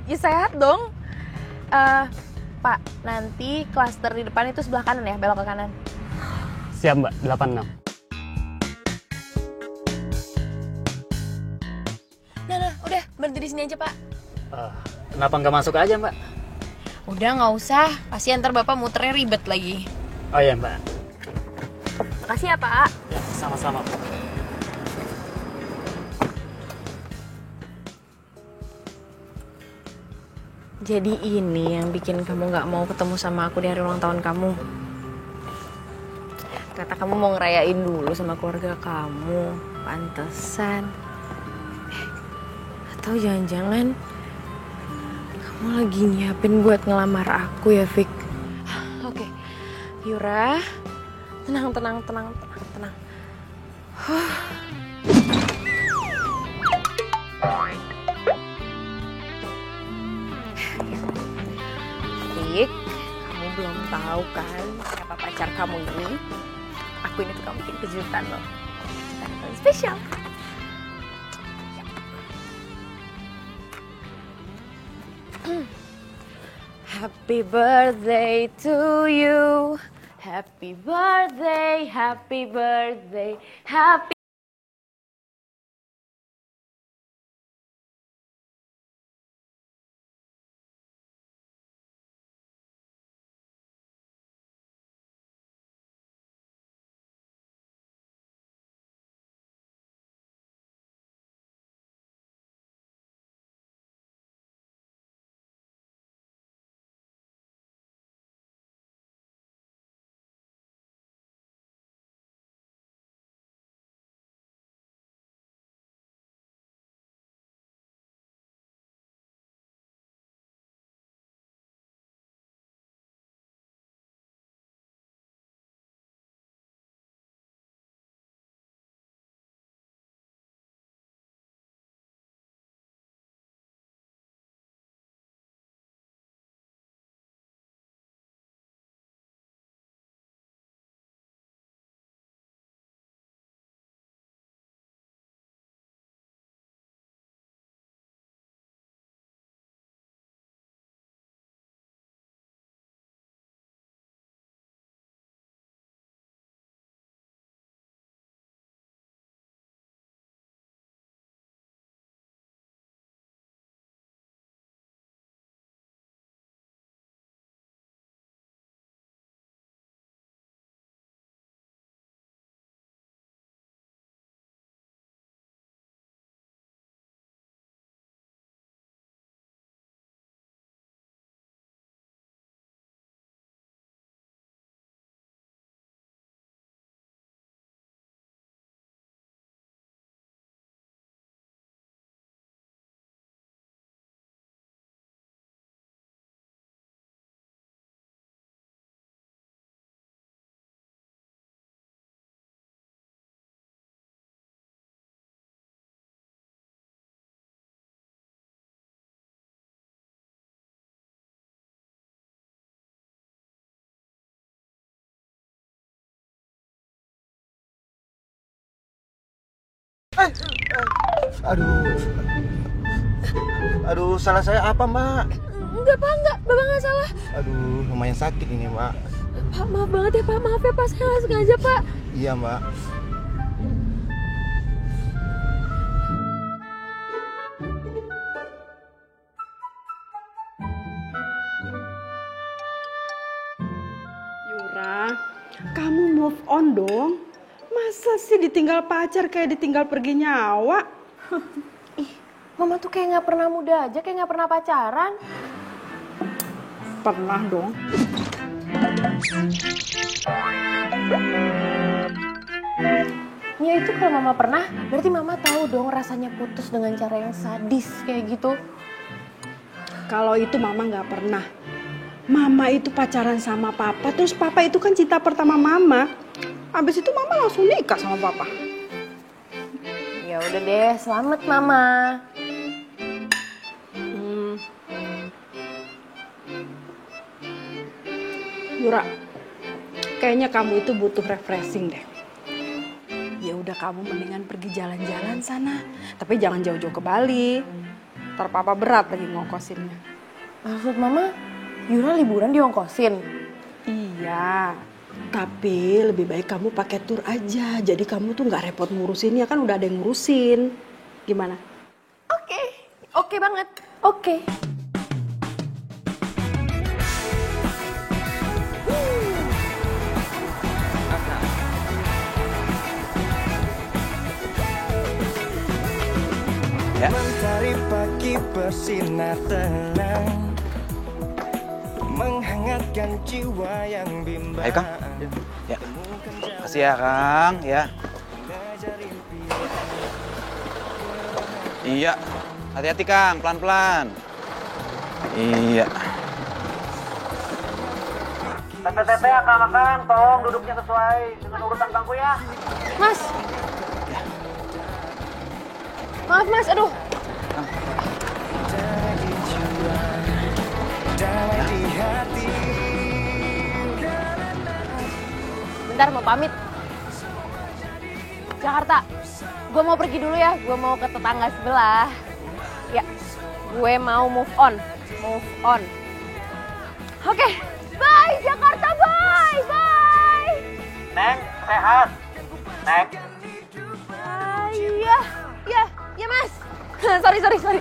Ya sehat dong. Pak, nanti klaster di depan itu sebelah kanan ya, belok ke kanan. Siap Mbak, 86. Nah, udah berhenti di sini aja Pak. Kenapa nggak masuk aja Mbak? Udah nggak usah, pasti ntar Bapak muternya ribet lagi. Oh iya Mbak. Makasih ya Pak. Ya, sama-sama. Jadi ini yang bikin kamu gak mau ketemu sama aku di hari ulang tahun kamu. Kata kamu mau ngerayain dulu sama keluarga kamu. Pantesan. Atau jangan-jangan kamu lagi nyiapin buat ngelamar aku ya, Vic? Oke. Yura, tenang. Vic, kamu belum tahu kan siapa pacar kamu ini? Aku ini tuh kamu bikin kejutan loh. Kejutan yang paling spesial. Happy birthday to you. Happy birthday, happy birthday, happy. Aduh, salah saya apa, Mbak? Enggak, Pak, enggak. Bapak nggak salah. Aduh, lumayan sakit ini, Mbak. Pak, maaf banget ya, Pak. Maaf ya, Pak. Saya nggak sengaja, Pak. Iya, Mbak. Yura, kamu move on dong. Masa sih ditinggal pacar kayak ditinggal pergi nyawa? Ih, Mama tuh kayak nggak pernah muda aja, kayak nggak pernah pacaran. Pernah dong. Ya itu kalau Mama pernah, berarti Mama tahu dong rasanya putus dengan cara yang sadis kayak gitu. Kalau itu mama nggak pernah. Mama itu pacaran sama papa, terus papa itu kan cinta pertama mama. Abis itu mama langsung nikah sama papa. Ya udah deh, selamat Mama. Yura, kayaknya kamu itu butuh refreshing deh. Ya udah kamu mendingan pergi jalan-jalan sana, tapi jangan jauh-jauh ke Bali. Ntar papa berat lagi ngongkosinnya. Maksud mama, Yura liburan diongkosin? Iya, tapi lebih baik kamu pakai tur aja. Jadi kamu tuh nggak repot ngurusinnya, kan udah ada yang ngurusin. Gimana? Oke banget. Oke. Mentari pagi bersinar tenang, menghangatkan jiwa yang bimbang. Ayo Kang. Ya. Makasih ya Kang, ya. Iya. Hati-hati Kang, pelan-pelan. Iya. Tete akang, tolong duduknya sesuai dengan urutan bangku ya. Mas. Maaf mas, aduh. Bentar mau pamit. Jakarta. Gue mau pergi dulu ya, gue mau ke tetangga sebelah. Ya, gue mau move on. Oke, bye Jakarta, bye. Neng, sehat. Neng. Iya mas. sorry.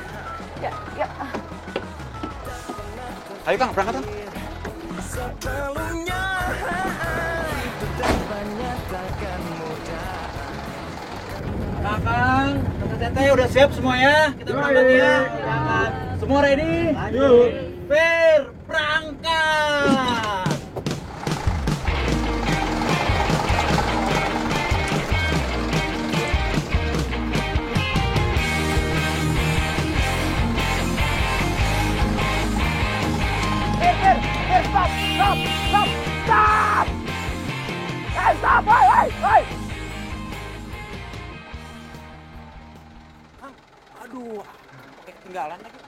Ya. Ayo Kang, berangkat Kang. Kakang, Tete udah siap semua ya? Kita berangkat ya. Silakan. Semua ready? Yuk. Berangkat. Stop, woi. Aduh, ketinggalan lagi.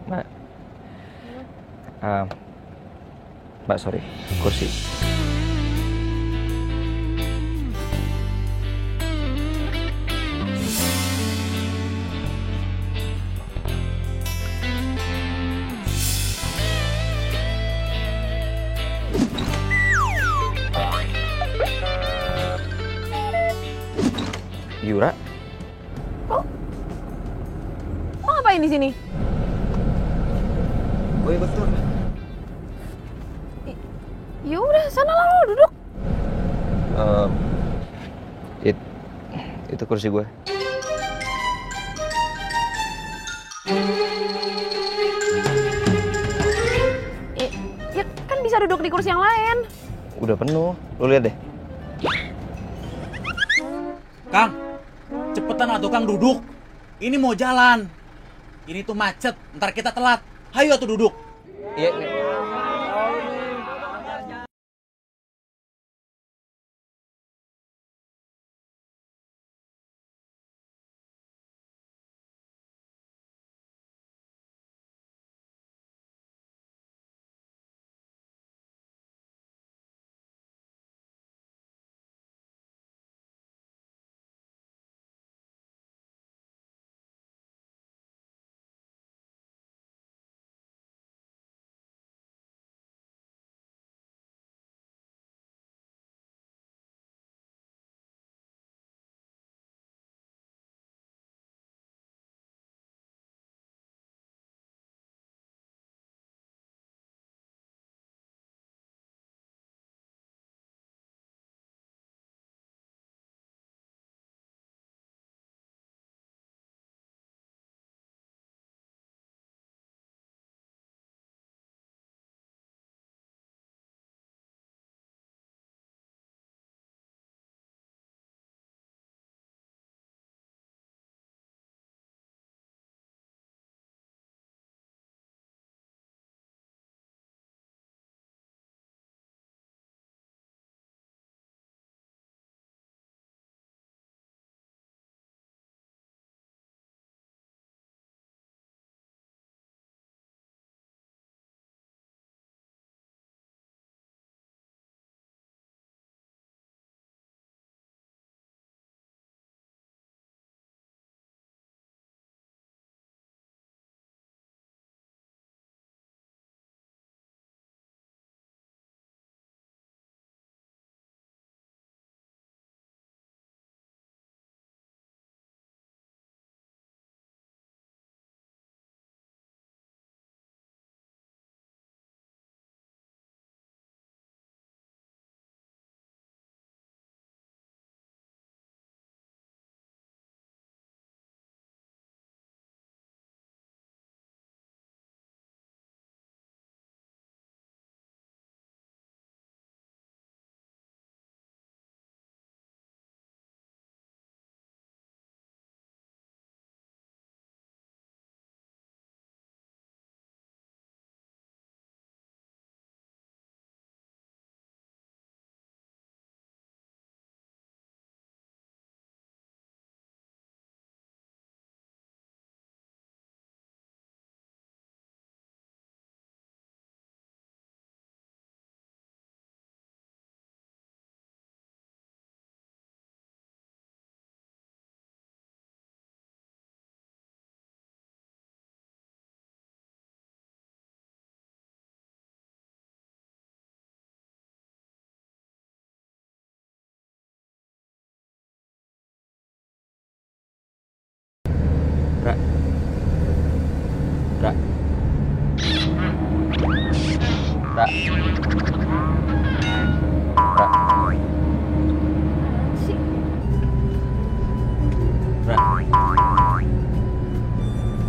Mbak. Mbak, sorry, kursi. Yura? Lo ngapain di sini? Oh iya betul. Ya udah, sana lah lo duduk. Itu kursi gue. Ya kan bisa duduk di kursi yang lain. Udah penuh, lu lihat deh. Kang, cepetan atuh Kang duduk. Ini mau jalan. Ini tuh macet, ntar kita telat. Hayo atuh duduk. Iya.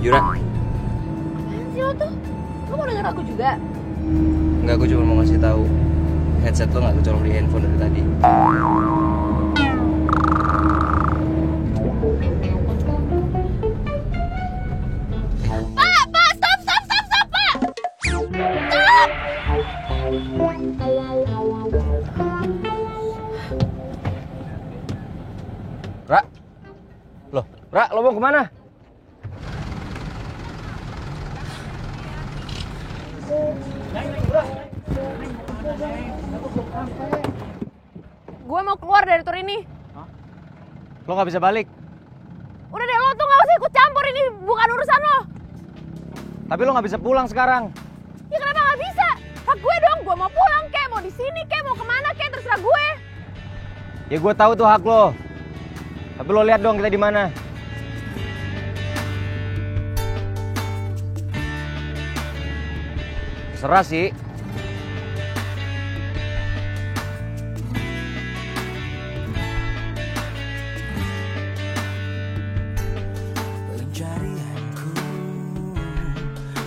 Yura. Apaan sih lo tuh? Lo mau denger aku juga? Enggak, aku cuma mau ngasih tahu headset lo nggak kecolok di handphone dari tadi. Pak, stop, Pak! Stop! Ra, lo mau kemana? Gue mau keluar dari tur ini. Lo nggak bisa balik. Udah deh, lo tuh gak usah ikut campur, ini bukan urusan lo. Tapi lo nggak bisa pulang sekarang. Ya kenapa gak bisa? Hak gue dong, gue mau pulang kek, mau di sini kek, mau kemana kek, terserah gue. Ya gue tahu tuh hak lo. Tapi lo lihat dong kita di mana. Terserah sih. Pencarianku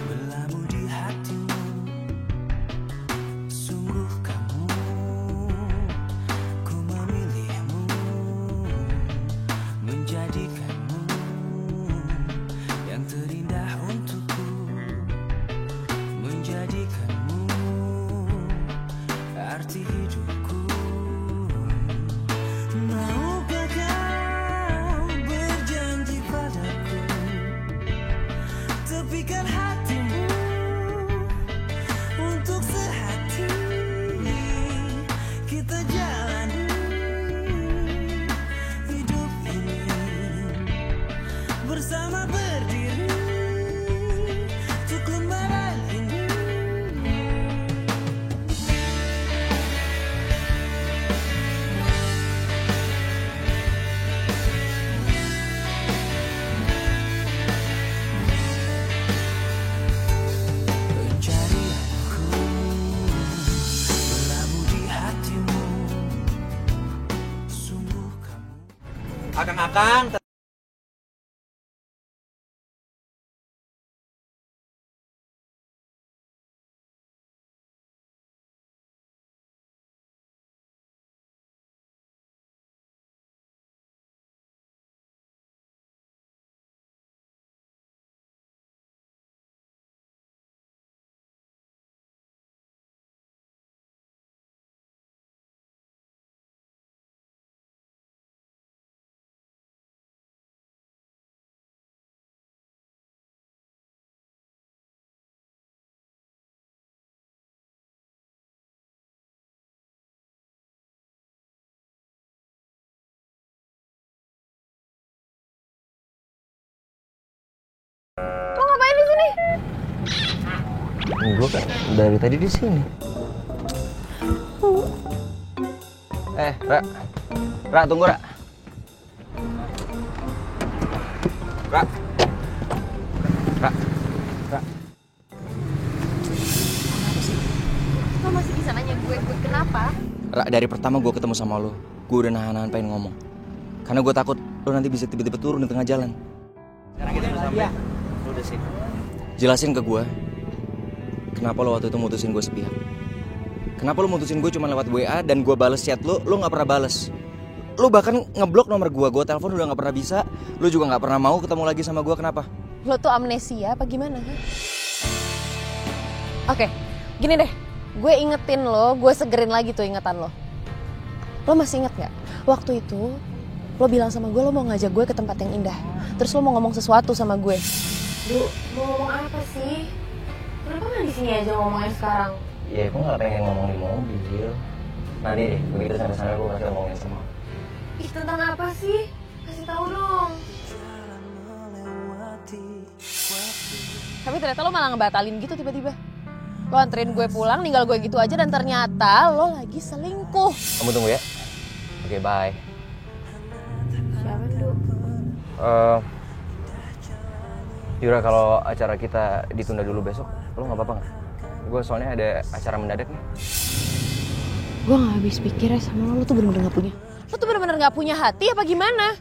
berlabuh di hatimu. Sungguh kamu, ku memilihmu, menjadikanmu yang terindah untukku, menjadikanmu arti hidupku. Maukah kau berjanji padaku, tepikan hatimu untuk sehati kita jalani hidup ini bersama, berdiri untuk lembaran ini. Pencarianku berlabuh di hatimu. Sungguh kamu. Akang-akang, Lo ngapain di sini? Gue kan dari tadi di sini. Ra, tunggu Ra. Ra. Lo masih bisa nanya gue kenapa? Ra, dari pertama gue ketemu sama lo, gue udah nahan-nahan pengen ngomong. Karena gue takut lo nanti bisa tiba-tiba turun di tengah jalan. sekarang kita udah sampai. Lu udah sini. Jelasin ke gue, kenapa lo waktu itu mutusin gue sepihak. Kenapa lo mutusin gue cuma lewat WA dan gue bales chat lo gak pernah bales. Lo bahkan ngeblok nomor gue telepon udah gak pernah bisa. Lo juga gak pernah mau ketemu lagi sama gue, kenapa? Lo tuh amnesia apa gimana? Oke, gini deh. Gue ingetin lo, gue segerin lagi tuh ingatan lo. Lo masih inget gak? Waktu itu, lo bilang sama gue lo mau ngajak gue ke tempat yang indah. Terus lo mau ngomong sesuatu sama gue. Duh, mau ngomong apa sih? Kenapa gak di sini aja ngomongnya sekarang? Ya, gue gak pengen ngomong di mobil. Nanti deh, begitu sampai sana gue pasti ngomongin semua. Ih, tentang apa sih? Kasih tahu dong. Tapi ternyata lo malah ngebatalin gitu tiba-tiba. Lo anterin gue pulang, ninggal gue gitu aja, dan ternyata lo lagi selingkuh. Kamu tunggu ya. Oke, bye. Siapa dulu? Yura, kalau acara kita ditunda dulu besok, lo nggak apa-apa nggak? Gue soalnya ada acara mendadak nih. Gue nggak habis pikir ya sama lo tuh bener-bener nggak punya. Lo tuh bener-bener nggak punya hati apa gimana?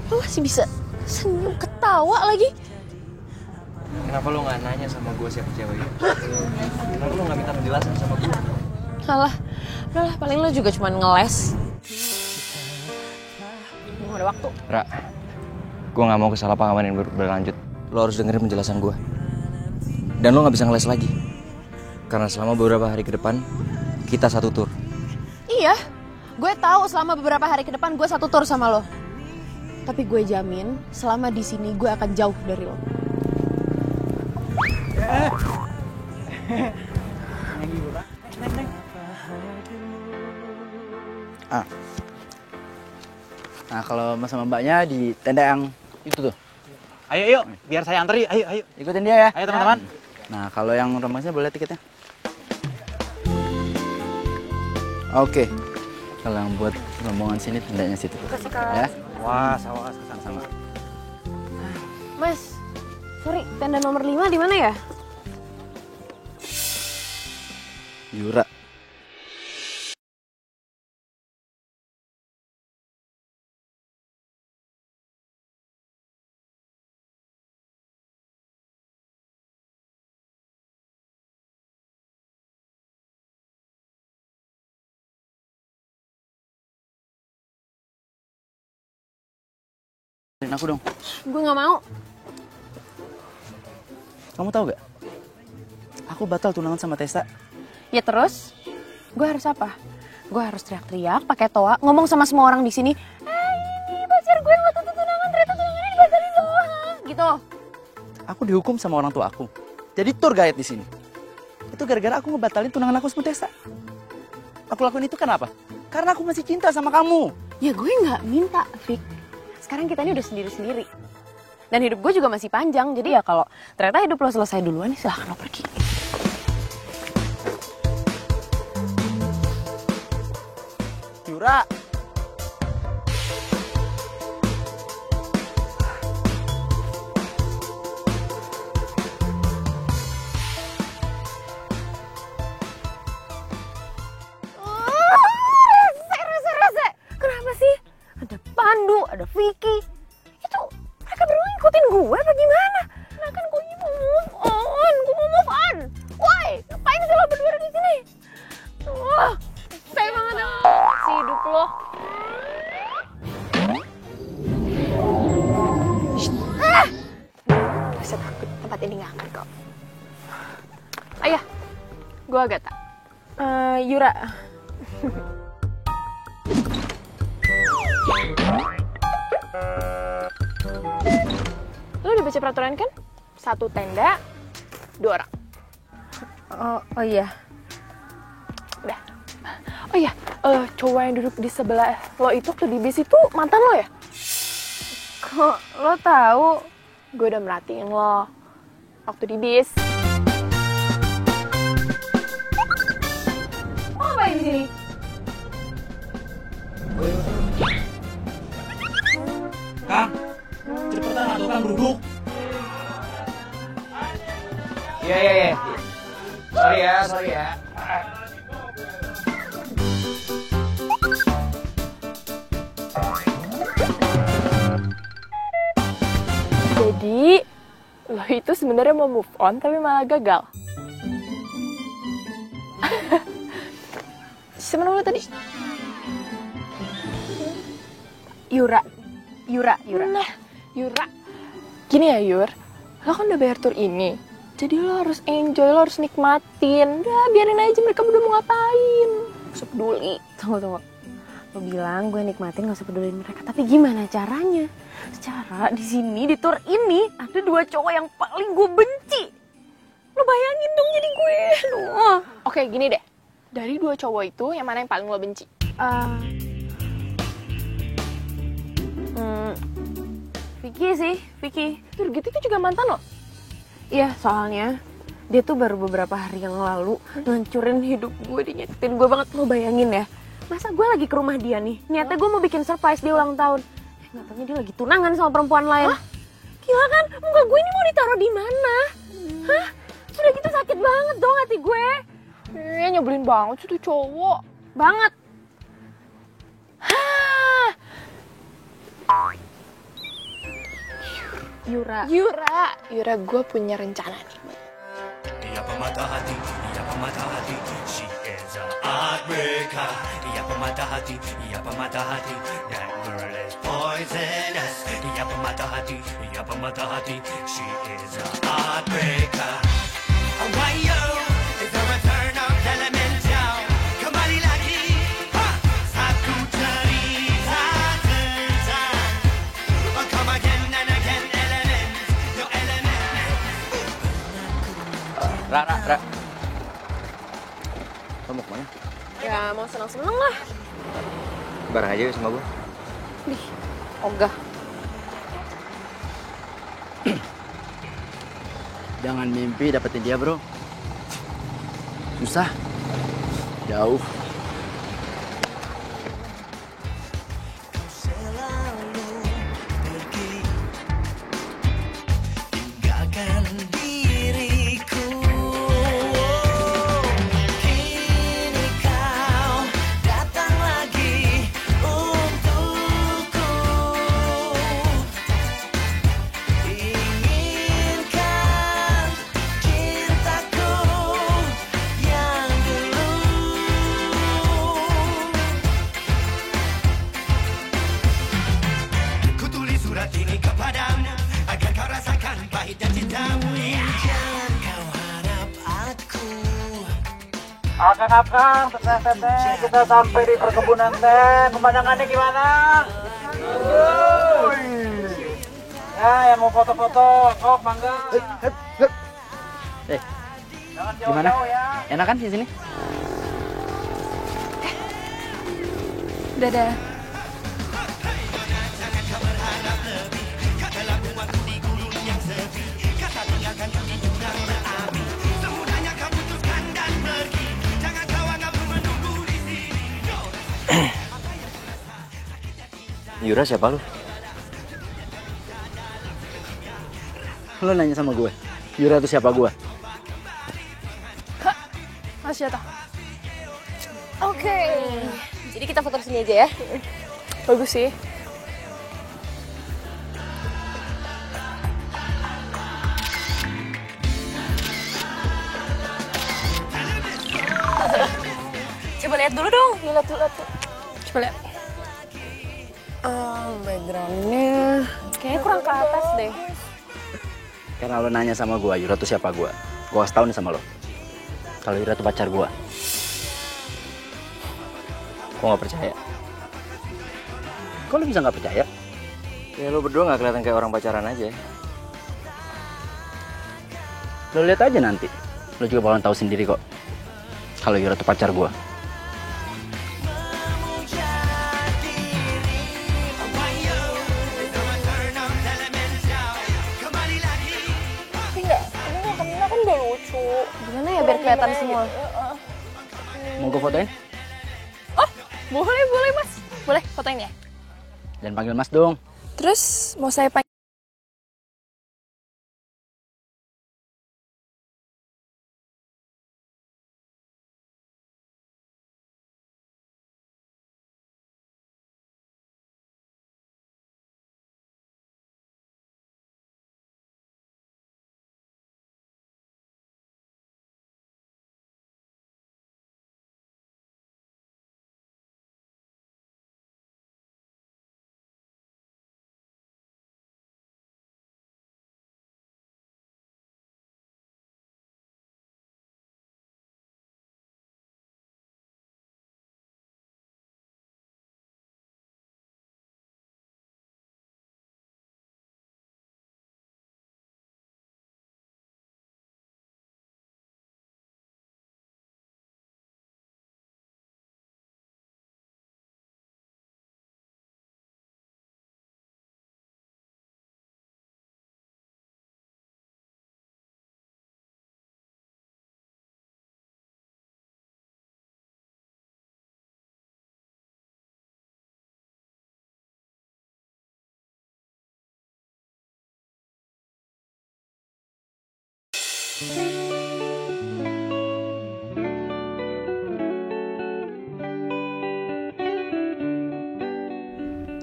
Lo masih bisa Senyum ketawa lagi. Kenapa lo nggak nanya sama gue siapa cewek itu? Kenapa lo nggak minta penjelasan sama gue? Alah, udahlah paling lo juga cuma ngeles. Mau ada waktu. Ra, gue nggak mau kesalahpahaman yang berlanjut. Lo harus dengerin penjelasan gue. Dan lo nggak bisa ngeles lagi. Karena selama beberapa hari ke depan, kita satu tur. Iya, gue tahu selama beberapa hari ke depan gue satu tur sama lo. Tapi gue jamin selama di sini gue akan jauh dari lo. Nah, kalau mas sama mbaknya di tenda yang itu tuh. Ayo, yuk, biar saya antar yuk. Ayo. Ikutin dia ya. Ayo teman-teman. Nah, kalau yang rombongannya boleh tiketnya. Oke. Kalau yang buat rombongan sini tendanya situ. Ya. Wah, awas kesana. Mas, sorry, tenda nomor 5 di mana ya? Yura. Aku dong. Gue nggak mau. Kamu tahu gak? Aku batal tunangan sama Tessa. Ya terus, gue harus apa? Gue harus teriak-teriak, pakai toa, ngomong sama semua orang di sini. Ini pacar gue yang waktu itu tunangan, ternyata tunangannya dibatalin doang. Gitu. Aku dihukum sama orang tua aku. Jadi tour guide di sini. Itu gara-gara aku ngebatalin tunangan aku sama Tessa. Aku lakuin itu kenapa? Karena aku masih cinta sama kamu. Ya gue nggak minta, Vic. Sekarang kita ini udah sendiri-sendiri. Dan hidup gue juga masih panjang. Jadi ya kalau ternyata hidup lo selesai duluan, silahkan lo pergi. Yura. Rese. Kenapa sih? Ada Pandu, ada Vicky. Itu mereka berdua ngikutin gue apa gimana? Nah kan gue mau move on. Why? Ngapain sih lo berdua di sini? Wah, saya banget si hidup lo. Gak usah takut, tempat ini gak akan kok. Ayah, gue Agatha. Yura. Lo udah baca peraturan kan? 1 tenda, 2 orang. Oh iya. Udah. Oh iya, cowok yang duduk di sebelah lo itu waktu di bis itu mantan lo ya? Kok lo tahu? Gue udah merhatiin lo waktu di bis. Lo ngapain di sini? Kang, cepetan atuh Kang duduk. Iya. Sorry ya. Jadi, lo itu sebenarnya mau move on tapi malah gagal. Siapa nama lo tadi? Yura. Nah, Yura. Gini ya, Yur. Lo kan udah bayar tour ini. Jadi lo harus enjoy, lo harus nikmatin. Udah, biarin aja mereka berdua mau ngapain. Gak usah peduli. Tunggu. Lo bilang gue nikmatin gak usah peduliin mereka. Tapi gimana caranya? Secara di sini, di tour ini, ada 2 cowok yang paling gue benci. Lo bayangin dong jadi gue. Aduh. Oke, gini deh. Dari 2 cowok itu, yang mana yang paling lo benci? Vicky sih, Vicky. Tur gitu itu juga mantan lo? Iya, soalnya dia tuh baru beberapa hari yang lalu ngancurin hidup gue, dia nyakitin gue banget. Lo bayangin ya, masa gue lagi ke rumah dia nih, niatnya gue mau bikin surprise dia ulang tahun. Nggak taunya dia lagi tunangan sama perempuan lain. Hah? Gila kan, muka gue ini mau ditaruh di mana? Hah? Sudah gitu sakit banget dong hati gue. Nyebelin banget sih tuh cowok. Banget. Hah. Yura, gue punya rencana nih. Dia pematah hati, dia pematah hati. She is a heartbreaker. Dia pematah hati, dia pematah hati. That girl is poisonous. Dia pematah hati, dia pematah hati. She is a heartbreaker. Why yo? Is the return of Elemental? Kembali lagi. Satu cerita tentang. Come again and again, elements. Your elements. Ra. Lo mau kemana? Ya mau seneng-seneng lah. Bareng aja yuk sama gue. Ogah. Jangan mimpi dapetin dia, bro. Susah. Jauh. Tinggalkan diriku. Kini kau datang lagi untukku. Inginkan cintaku yang dulu. Ku tulis surat ini kepadamu agar kau rasakan pahitnya cintamu. Jangan kau harap aku. Akang, teteh, kita sampai di perkebunan teh. Pemandangannya gimana? Ya, yang mau foto-foto, sok mangga. Jangan Gimana? jauh-jauh ya. Enak kan di sini? Dadah. Yura siapa lu? Lo nanya sama gue, Yura itu siapa gue? Masih ada. Oke. Jadi kita foto di sini aja ya. Bagus sih. Coba lihat dulu dong. Lihat tuh. Coba lihat. Backgroundnya kayaknya kurang ke atas deh. Karena lo nanya sama gue, Yura itu siapa gue? Gue kasih tau nih sama lo. Kalau Yura itu pacar gue. Kok gak percaya? Kok lo bisa gak percaya? Ya lo berdua gak kelihatan kayak orang pacaran aja. Lo lihat aja nanti. Lo juga bakalan tahu sendiri kok. Kalau Yura itu pacar gue. Ini kan udah lucu. Gimana ya biar kelihatan semua? Mau gue fotoin? Oh, boleh mas. Boleh fotoin ya. Jangan panggil mas dong. Terus mau saya panggil.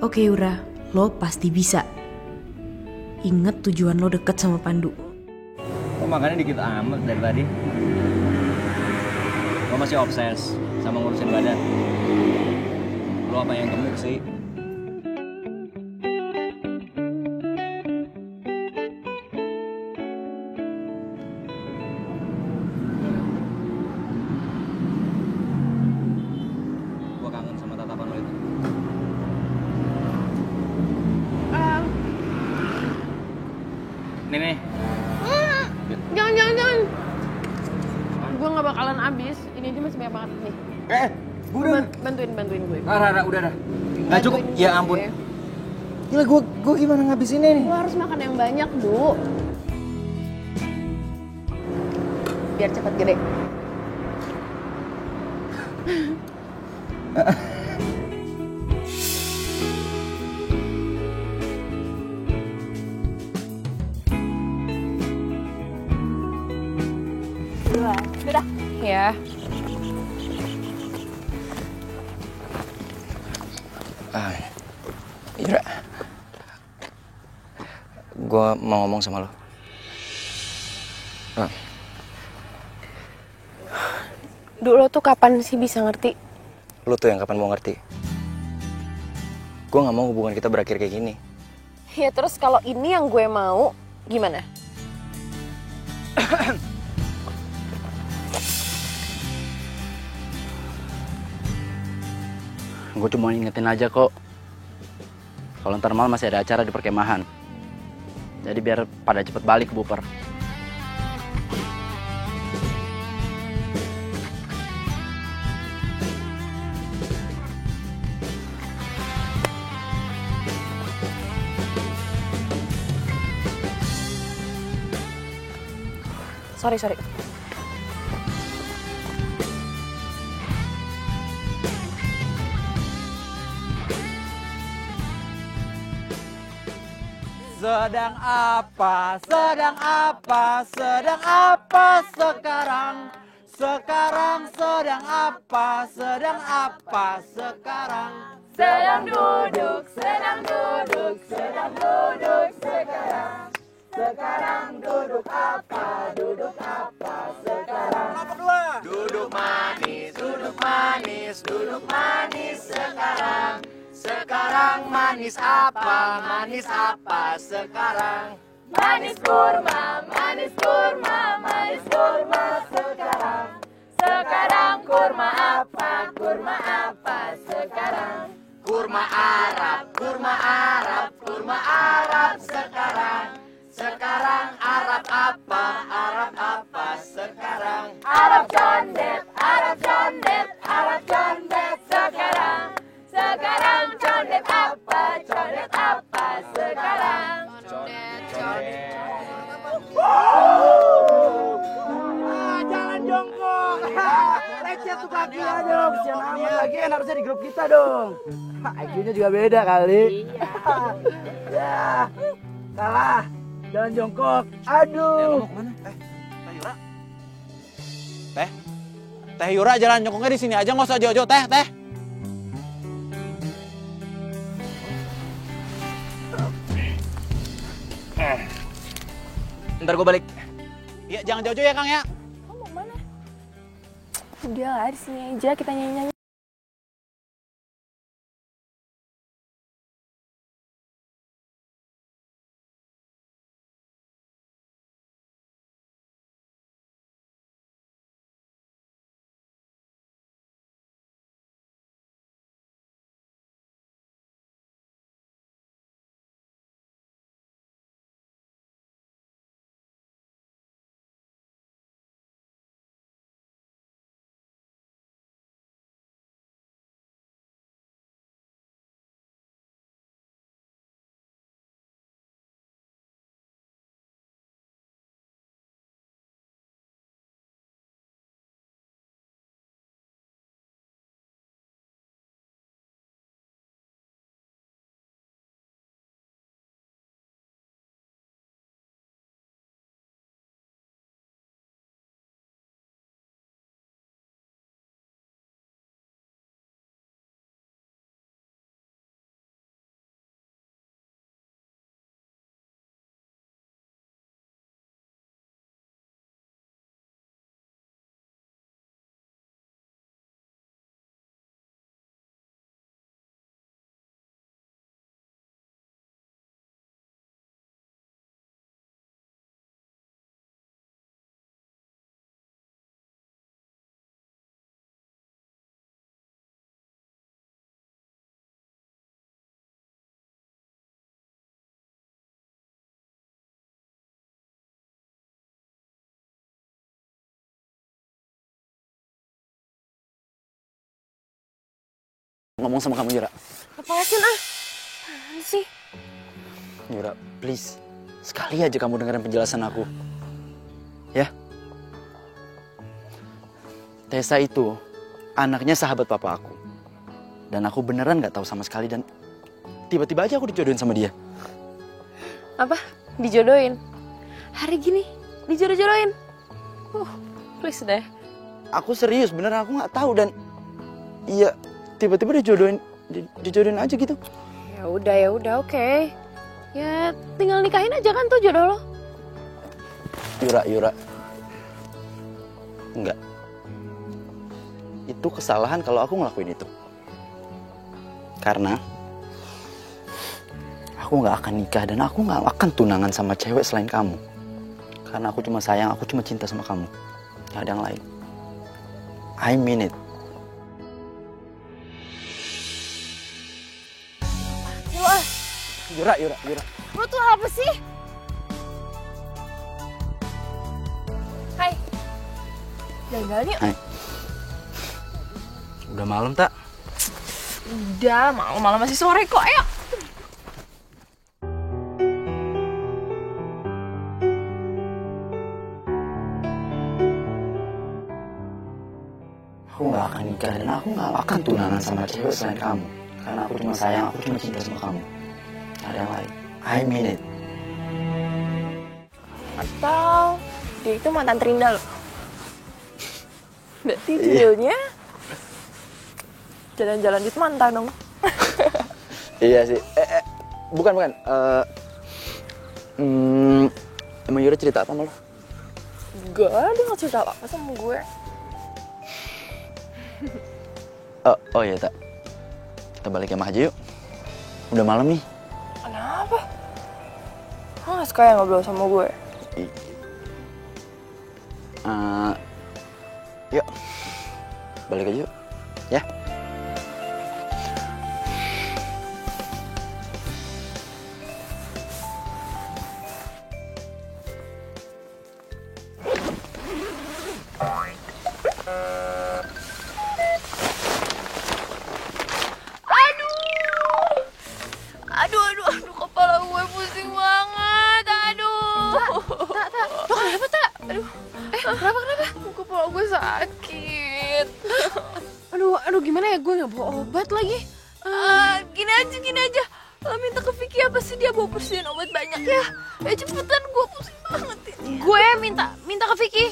Oke Yura, lo pasti bisa. Ingat tujuan lo deket sama Pandu. Kok makannya dikit amat dari tadi? Lo masih obses sama ngurusin badan. Lo apa yang gemuk sih? Gua kangen sama tatapan lo itu. Nih. Jangan. Gue gak bakalan habis. Ini aja masih banyak banget nih. Udah. Bantuin gue. Rara, udah dah. Gak cukup. Ya ampun. Gila, gue gimana ngabisinnya nih? Lo harus makan yang banyak, Du. Biar cepet gede. Udah. Ya. Yura, gue mau ngomong sama lo. Lo tuh kapan sih bisa ngerti? Lo tuh yang kapan mau ngerti? Gue gak mau hubungan kita berakhir kayak gini. Ya terus kalau ini yang gue mau, gimana? Gue cuma ingetin aja kok. Kalau ntar malam masih ada acara di perkemahan. Jadi biar pada cepet balik ke Buper. Sorry. Sedang apa sekarang? Sekarang sedang apa sekarang? Sedang duduk sekarang. Sekarang duduk apa sekarang? Duduk manis sekarang. Sekarang manis apa sekarang? Manis kurma sekarang. Sekarang kurma apa sekarang? Kurma Arab sekarang. Sekarang Arab apa sekarang? Arab condet sekarang. Sekarang condet apa sekarang? Jalan jongkok. Lecet tuh kakinya dong. Sian amat lagi harusnya di grup kita dong. IQ-nya juga beda kali. Ya, salah. Jalan jongkok. Aduh. Teh Yura. Teh Yura jalan jongkoknya di sini aja, nggak usah jauh-jauh. Teh. Ntar gue balik. Ya jangan jauh-jauh ya Kang ya. Kamu mau mana? Udah lah, di sini aja kita nyanyi-nyanyi. ngomong sama kamu, Yura. Lepasin ah. Apaan sih? Yura, please. Sekali aja kamu dengerin penjelasan aku. Ya? Tessa itu anaknya sahabat papa aku. Dan aku beneran gak tahu sama sekali dan tiba-tiba aja aku dijodohin sama dia. Apa? Dijodohin? Hari gini? Dijodoh-jodohin? Please deh. Aku serius, beneran aku gak tahu dan iya tiba-tiba dijodohin aja gitu. Ya udah, oke. Ya tinggal nikahin aja kan tuh jodoh lo. Yura. Enggak. Itu kesalahan kalau aku ngelakuin itu. Karena aku gak akan nikah dan aku gak akan tunangan sama cewek selain kamu. Karena aku cuma sayang, aku cuma cinta sama kamu. Gak ada yang lain. I mean it. Yura. Lo tuh apa sih? Hai. Jalan-jalan yuk. Hai. Udah malam tak? Udah, malam-malam masih sore kok. Ayo. Aku gak akan nikah dan aku gak akan tunangan sama cewek selain kamu. Karena aku cuma sayang, aku cuma cinta sama kamu. Gak ada yang lain. I mean it. Atau dia itu mantan terindah lo. Berarti judulnya jalan-jalan di mantan dong. Iya sih. Bukan. Emang Yura cerita apa sama lo? Enggak, dia gak cerita apa-apa sama gue. Oh iya tak. Kita balik kemah aja yuk. Udah malam nih. Kenapa? Lo gak suka ya ngobrol sama gue? Yuk. Balik aja yuk. Ya. Aduh, kepala gue pusing banget. Aduh. Tak. Lo kenapa, Tak? Aduh. Kenapa? Kepala gue sakit. Aduh, gimana ya? Gue nggak bawa obat lagi. Gini aja. Lo minta ke Vicky apa sih, dia bawa persediaan obat banyak ya? Cepetan, gue pusing banget. Gue minta ke Vicky.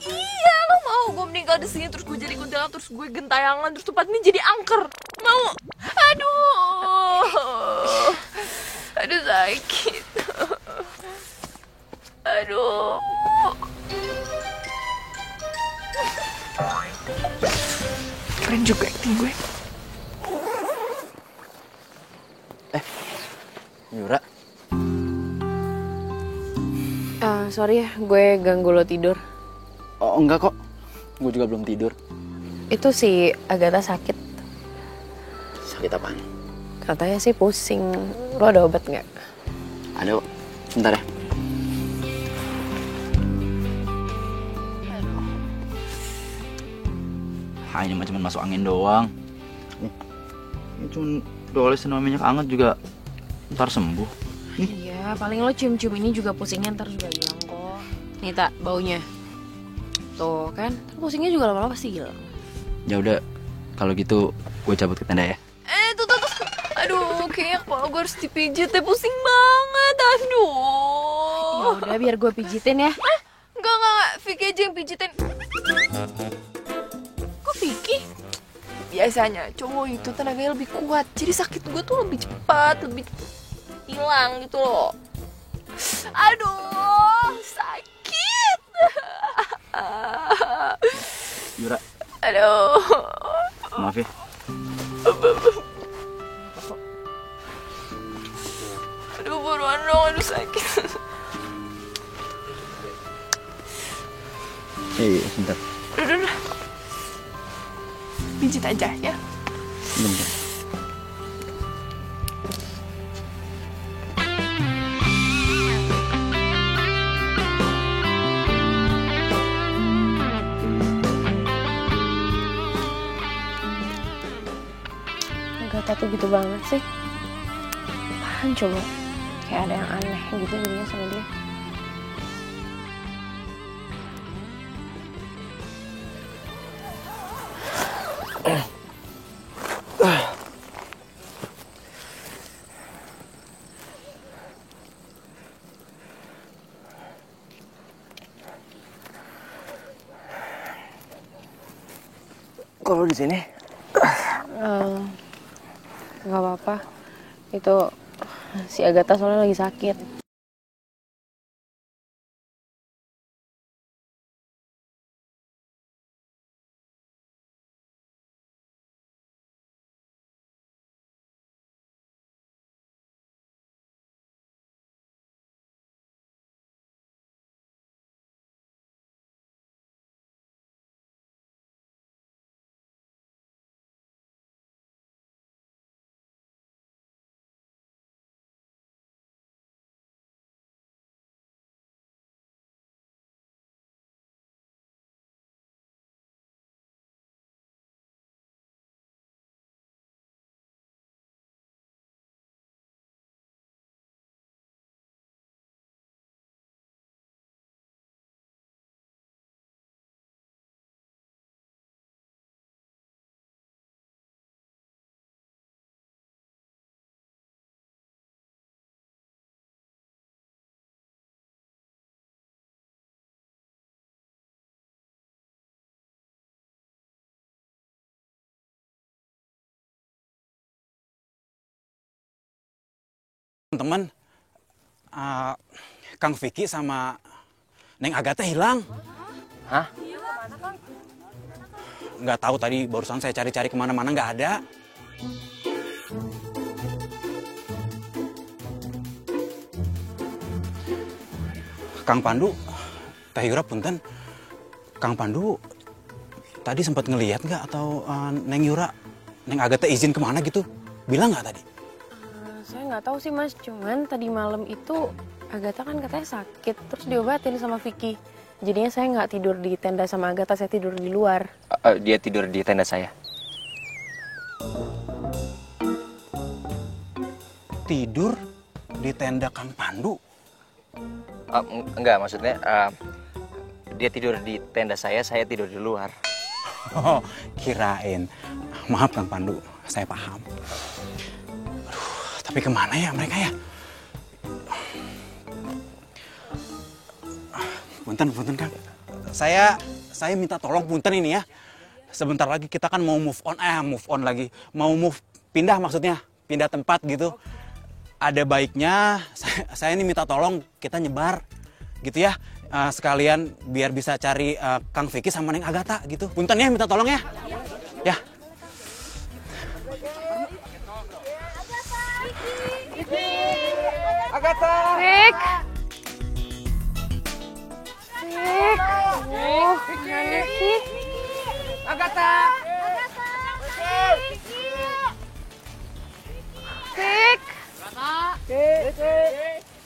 Iya, lo mau gue meninggal di sini terus gue jadi kuntilanak terus gue gentayangan terus tempat ini jadi angker? Mau? Aduh sakit. Aduh. Keren juga acting gue. Yura. Sorry ya, gue ganggu lo tidur. Oh enggak kok. Gue juga belum tidur. Itu si Agatha sakit. Sakit apaan? Katanya sih pusing. Lo ada obat nggak? Ada kok. Bentar ya. Ini mah cuma masuk angin doang. Ini cuma dolesin sama minyak hangat juga ntar sembuh. Iya, paling lo cium-cium ini juga pusingnya ntar juga hilang kok. Nih Tak, baunya. Tuh kan, ntar pusingnya juga lama-lama pasti hilang. Ya udah, kalau gitu gue cabut ke tenda ya. Tuh. Aduh, kayaknya kepala gue harus dipijit deh, pusing banget. Aduh. Ya udah, biar gue pijitin ya. Enggak. Vicky aja yang pijitin. Kok Vicky? Biasanya cowok itu tenaganya lebih kuat, jadi sakit gue tuh lebih cepat, lebih hilang gitu loh. Aduh, sakit. Yura. Aduh. Maaf ya. Aduh, buruan dong, aduh sakit. Bentar. Udah. Pijit aja ya. Bentar. Agatha tuh gitu banget sih. Apaan coba? Kayak ada yang aneh gitu jadinya sama dia. Kalau di sini Nggak apa-apa. Itu si Agatha soalnya lagi sakit. Teman, Kang Vicky sama Neng Agatha hilang. Hah? Nggak tahu tadi barusan saya cari-cari kemana-mana nggak ada. Kang Pandu, Teh Yura punten. Kang Pandu tadi sempat ngelihat nggak atau Neng Yura, Neng Agatha izin kemana gitu? Bilang nggak tadi? Saya nggak tahu sih mas, cuman tadi malam itu Agatha kan katanya sakit, terus diobatin sama Vicky. Jadinya saya nggak tidur di tenda sama Agatha, saya tidur di luar. Dia tidur di tenda saya. Tidur di tenda Kang Pandu? Enggak, maksudnya dia tidur di tenda saya tidur di luar. Oh, kirain. Maaf Kang Pandu, saya paham. Aduh, tapi kemana ya mereka ya? Punten Kang. Saya minta tolong punten ini ya. Sebentar lagi kita kan mau move on lagi. Mau pindah maksudnya, pindah tempat gitu. Ada baiknya saya ini minta tolong kita nyebar gitu ya. Sekalian biar bisa cari Kang Vicky sama Neng Agatha gitu. Punten ya, minta tolong ya. Ya. Agatha. Vick! Vick! Oh, gimana sih? Agatha. Vick!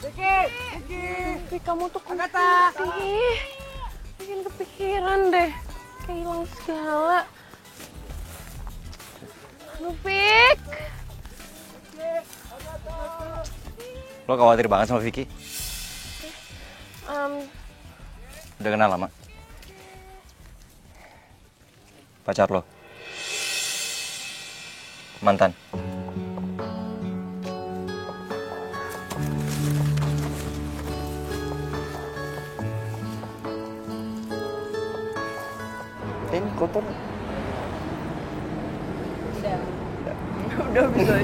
Vicky. Kamu tuh Agatha. sih? Bikin kepikiran deh. Kayak hilang segala. Aduh, Vick! Lo khawatir banget sama Vicky? Udah kenal lama? Pacar lo? Mantan? Ini kotor. Udah bisa.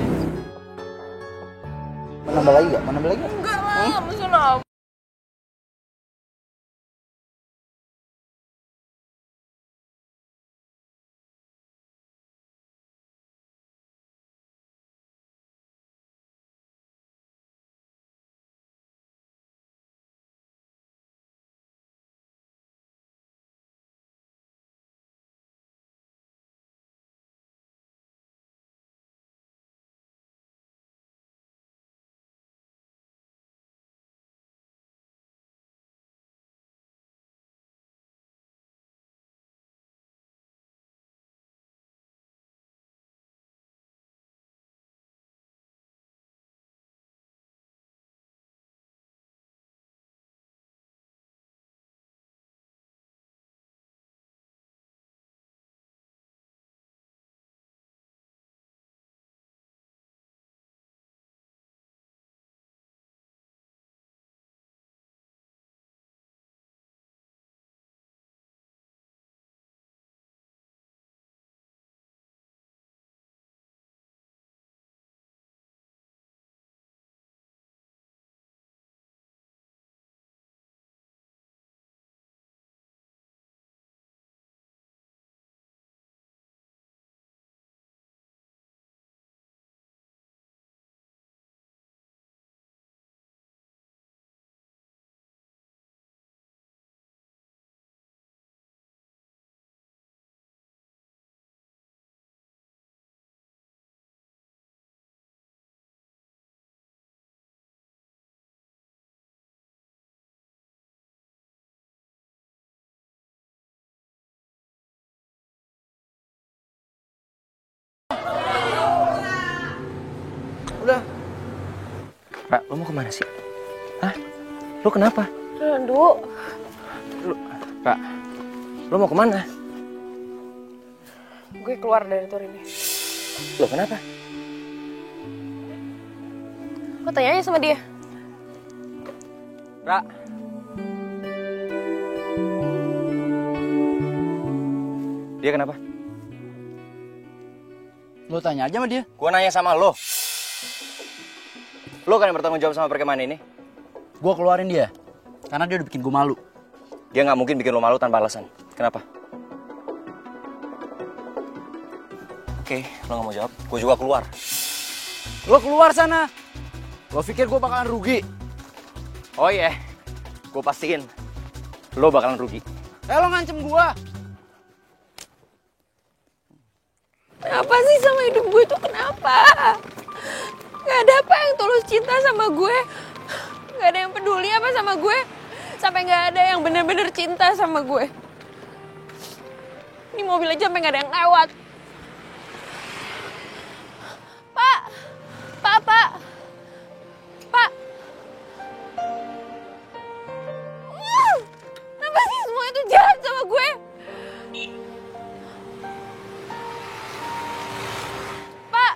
Mau nambah lagi gak? Enggak lah, masalah Udah. Ra, lo mau kemana sih? Hah? Lo kenapa? Randu. Ra, lo mau kemana? Gue keluar dari tur ini. Lo kenapa? Lo tanya aja sama dia. Ra. Dia kenapa? Lo tanya aja sama dia. Gua nanya sama lo. Lo kan yang bertanggung jawab sama perkemahan ini. Gue keluarin dia. Karena dia udah bikin gue malu. Dia nggak mungkin bikin lo malu tanpa alasan. Kenapa? Oke, lo nggak mau jawab. Gue juga keluar. Lo keluar sana. Lo pikir gue bakalan rugi? Oh iya, gue pastiin lo bakalan rugi. Lo ngancem gue. Kenapa sih sama hidup gue tuh kenapa? Gak ada apa yang tulus cinta sama gue. Gak ada yang peduli apa sama gue. Sampai gak ada yang bener-bener cinta sama gue. Ini mobil aja sampai gak ada yang lewat. Pak! Pak, Pak! Pak! Kenapa sih semua itu jahat sama gue? Pak!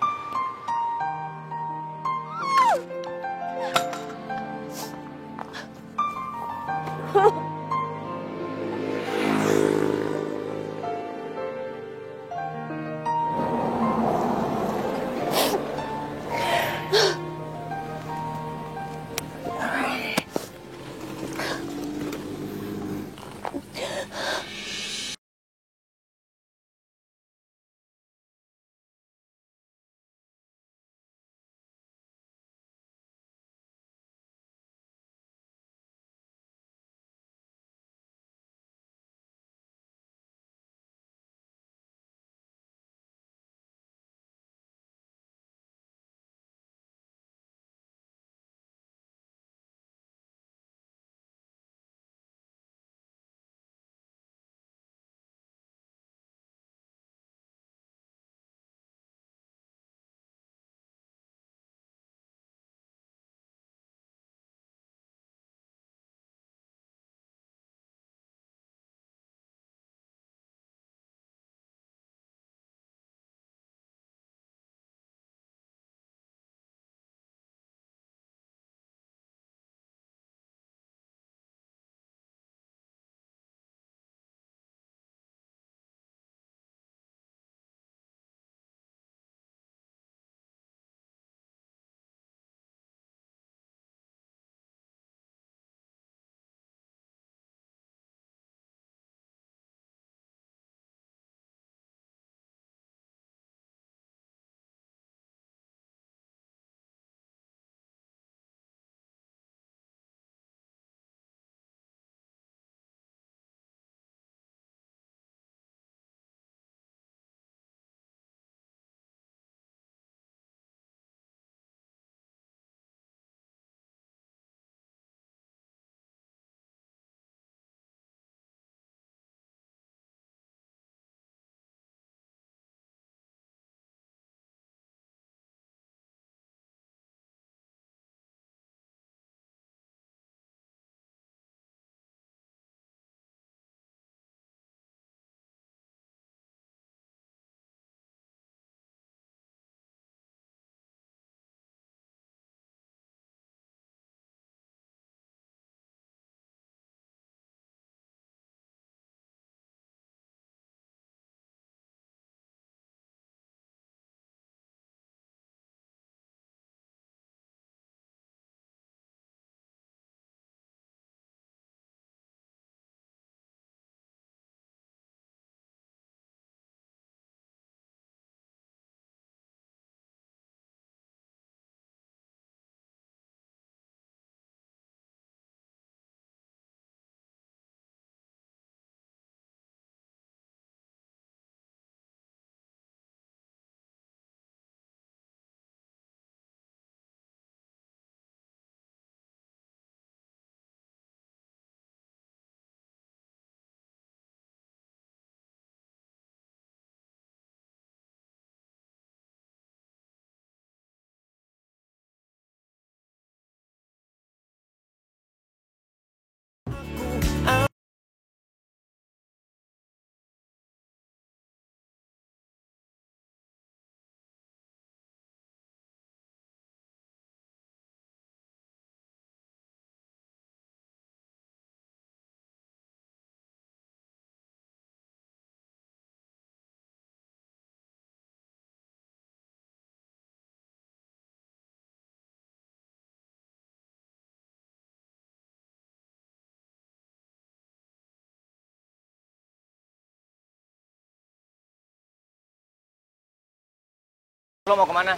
Lo mau kemana?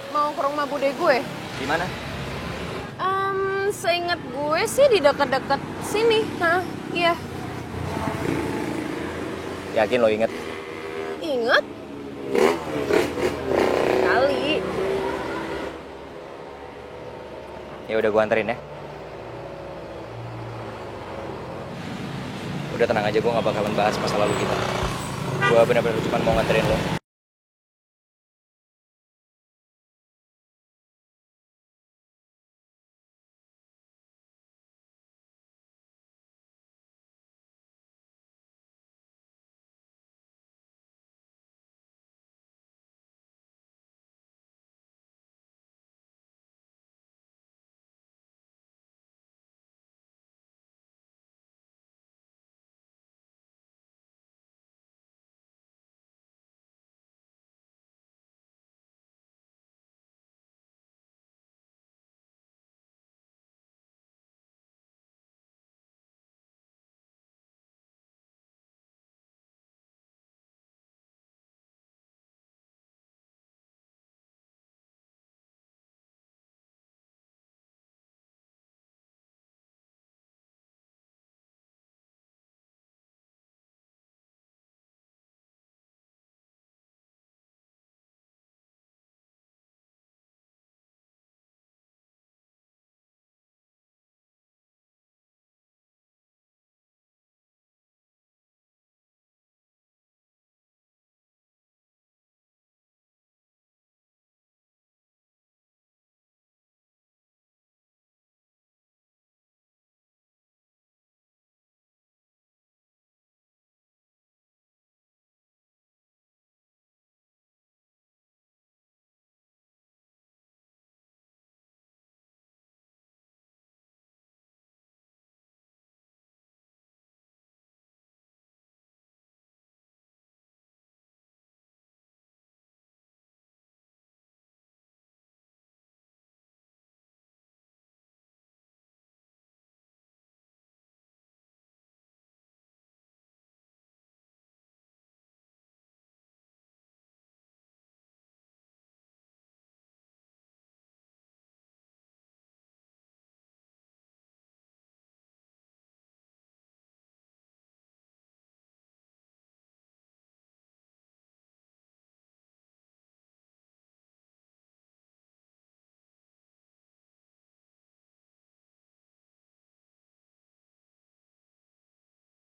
Mau ke rumah bude gue. Di mana? Seingat gue sih di dekat-dekat sini. Hah, iya. Yakin lo inget? Ingat? Kali. Ya udah gue anterin ya. Udah tenang aja, gue gak bakalan bahas masa lalu kita. Gue bener-bener cuma mau nganterin lo.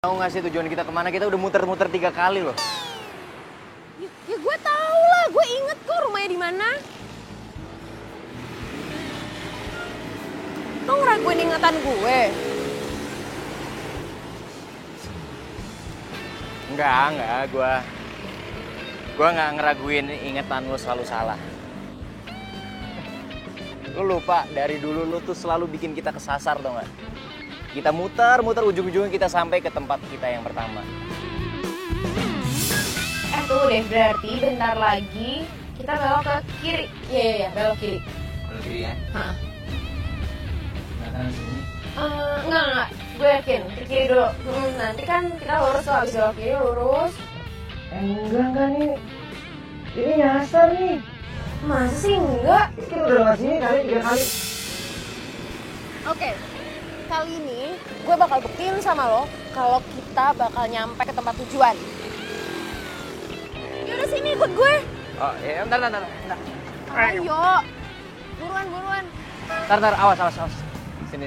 Tahu nggak sih tujuan kita kemana? Kita udah muter-muter 3 kali loh. Ya gue tau lah, gue inget kok rumahnya di mana. Lo ngeraguin ingatan gue? Enggak, gue nggak ngeraguin ingatan lo selalu salah. Lo lupa dari dulu lo tuh selalu bikin kita kesasar, tau nggak? Kita muter-muter ujung-ujungnya kita sampai ke tempat kita yang pertama. Tuh deh, berarti bentar lagi kita belok ke kiri. Iya, belok kiri. Belok kiri ya? Hah. Nah, kanan sini. Enggak. Gue yakin, ke kiri dulu. Nanti kan kita lurus tuh, habis belok kiri lurus. Enggak nih. Ini nyasar nih. Masa sih enggak? Kita udah lewat sini kali 3 kali. Oke, kali ini gue bakal buktiin sama lo kalau kita bakal nyampe ke tempat tujuan. Yaudah sini ikut gue. Oh, ya, bentar. Ayo, buruan. Bentar, awas. Sini.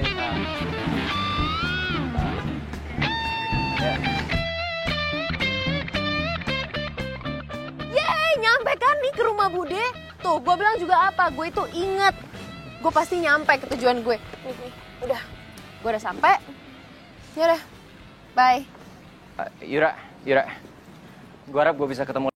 Ya. Yeay, nyampe kan nih ke rumah Bude. Tuh, gue bilang juga apa, gue itu inget. Gue pasti nyampe ke tujuan gue. Nih, udah. Gue udah sampai. Yaudah, bye. Yura. Gue harap gue bisa ketemu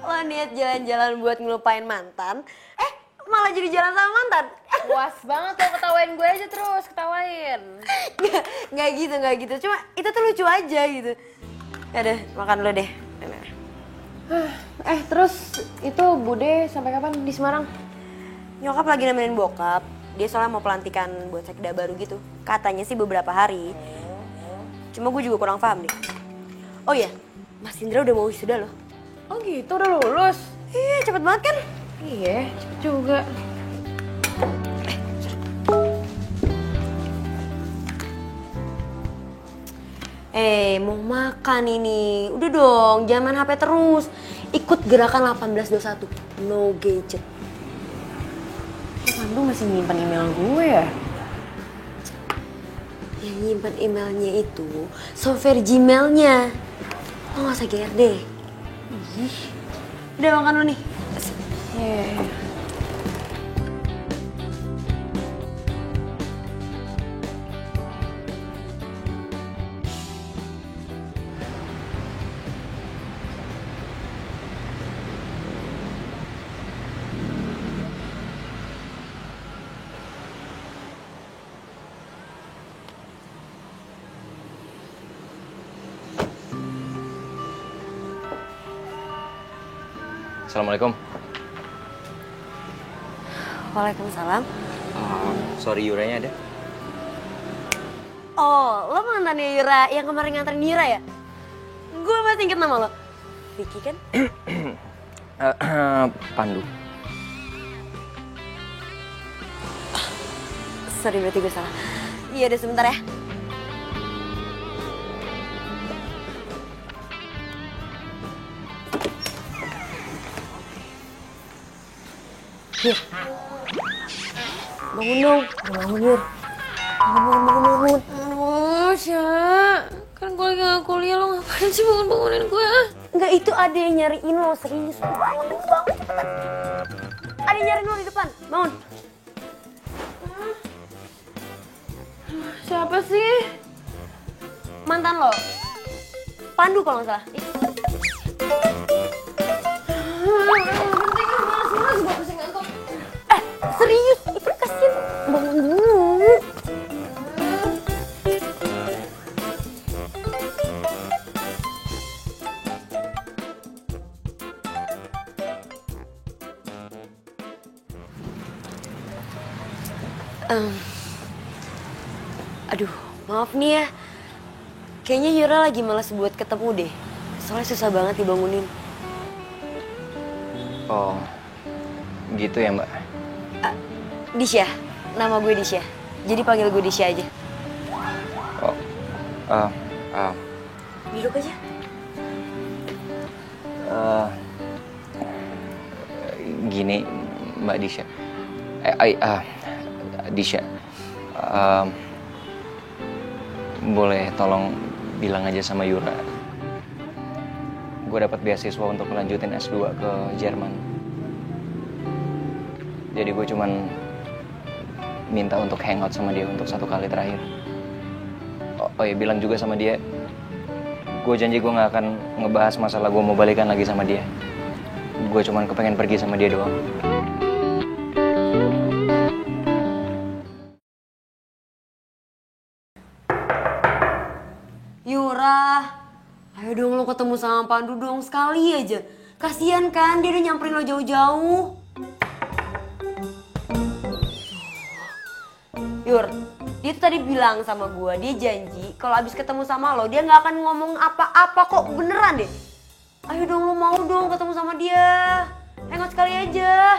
Lo niat jalan-jalan buat ngelupain mantan, malah jadi jalan sama mantan. Puas banget lo ketawain gue aja terus, ketawain. Nggak gitu. Cuma itu tuh lucu aja gitu. Yaudah, makan dulu deh. Terus itu Bude sampai kapan di Semarang? Nyokap lagi nemenin bokap. Dia soalnya mau pelantikan buat sekda baru gitu. Katanya sih beberapa hari. Cuma gue juga kurang paham deh. Oh iya, Mas Indra udah mau wisuda loh. Oh gitu, udah lulus? Iya, cepet banget kan? Iya, cepet juga. Mau makan ini. Udah dong, jangan main HP terus. Ikut gerakan 1821. No gadget. Pandu masih nyimpan email gue ya? Yang nyimpan emailnya itu software Gmailnya. Lo gak usah GR deh. Udah makan lo nih. Yeah. Assalamualaikum. Waalaikumsalam. Sorry, Yuranya ada? Oh, lo mantannya Yura yang kemarin nganterin Yura ya? Gue masih inget nama lo. Vicky kan? Pandu. Sorry, berarti gue salah. Iya, udah sebentar ya. Yur, bangun dong, bangun Yur. Bangun. Aduh, Sya. Kan gue lagi gak kuliah, lo ngapain sih bangun-bangunin gue? Enggak, itu ada yang nyariin lo, serius. Bangun cepetan. Ada yang nyariin lo di depan, bangun. Siapa sih? Mantan lo. Pandu kalau nggak salah. Serius, itu kasihan. Bangun dulu. Aduh, maaf nih ya. Kayaknya Yura lagi malas buat ketemu deh. Soalnya susah banget dibangunin. Oh, gitu ya, Mbak? Disha, nama gue Disha. Jadi panggil gue Disha aja. Oh, Duduk aja. Gini, Mbak Disha. Disha. Boleh tolong bilang aja sama Yura. Gue dapat beasiswa untuk melanjutin S2 ke Jerman. Jadi gue cuman minta untuk hangout sama dia untuk 1 kali terakhir. Oh ya, bilang juga sama dia, gue janji gue gak akan ngebahas masalah gue mau balikan lagi sama dia. Gue cuman kepengen pergi sama dia doang. Yura, ayo dong lo ketemu sama Pandu dong sekali aja. Kasian kan, dia udah nyamperin lo jauh-jauh. Yur, dia tuh tadi bilang sama gue, dia janji kalau abis ketemu sama lo, dia gak akan ngomong apa-apa kok, beneran deh. Ayo dong, lo mau dong ketemu sama dia. Hangout sekali aja.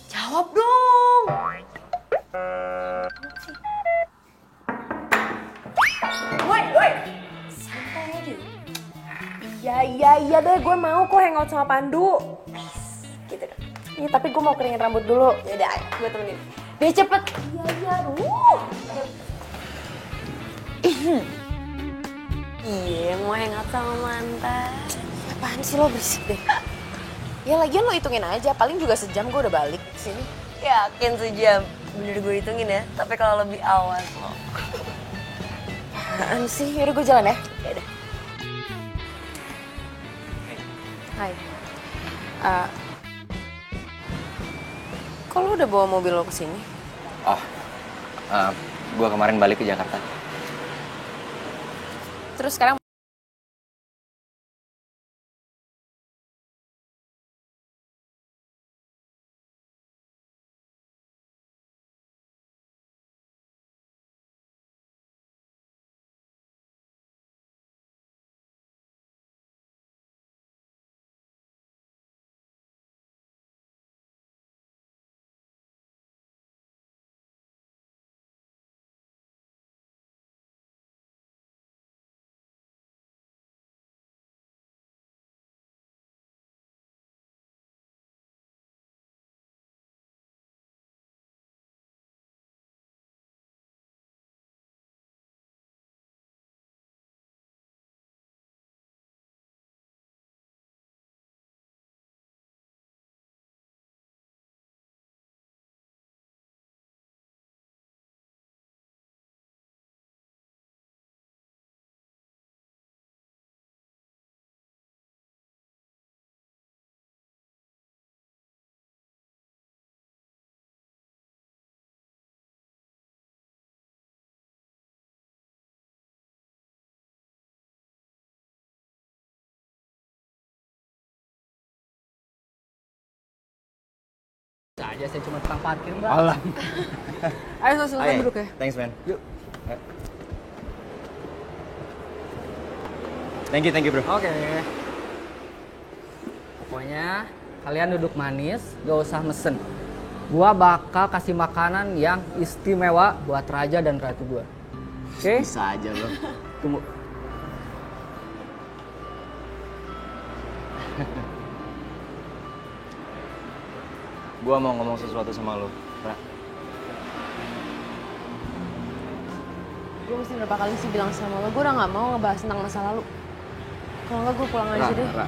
Jawab dong. Woi. Santai aja. Iya deh, gue mau kok hangout sama Pandu. Gitu kan. Iya, tapi gue mau keringin rambut dulu. Yaudah, ayo, gue temenin. Dia cepet. Iya, mau hangout sama mantan. Apaan sih lo, berisik deh. Ya lagian lo hitungin aja, paling juga sejam gue udah balik sini. Yakin sejam. Bener gue hitungin ya, tapi kalau lebih awas lo. Apaan sih? Yaudah gue jalan ya. Yaudah. Hai. Kok lu udah bawa mobil lo kesini? Oh, gue kemarin balik ke Jakarta. Terus sekarang Aja saya cuma tukang parkir, Mbak. Alah. ayo silakan duduk ya. Thanks, man. Yuk. Thank you, bro. Oke. Pokoknya kalian duduk manis, gak usah mesen. Gua bakal kasih makanan yang istimewa buat raja dan ratu gua. Oke? Bisa aja lo. Tunggu. Gua mau ngomong sesuatu sama lo, Ra. Gue mesti berapa kali sih bilang sama lo, gue udah gak mau ngebahas tentang masa lalu. Kalau enggak gue pulang aja deh. Ra,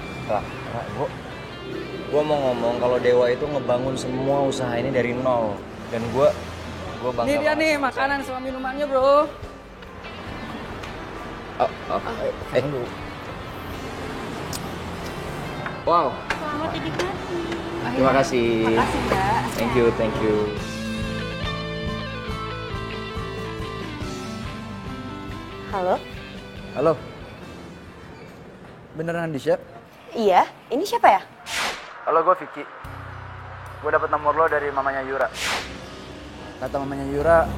gua mau ngomong kalau Dewa itu ngebangun semua usaha ini dari nol. Dan gua bangga. Ini dia nih makanan sama minumannya, bro. Wow. Selamat menikmati. Terima kasih. Makasih, Mbak. Thank you. Halo? Halo. Beneran Andisha? Iya, ini siapa ya? Halo, gue Vicky. Gue dapet nomor lo dari mamanya Yura. Kata mamanya Yura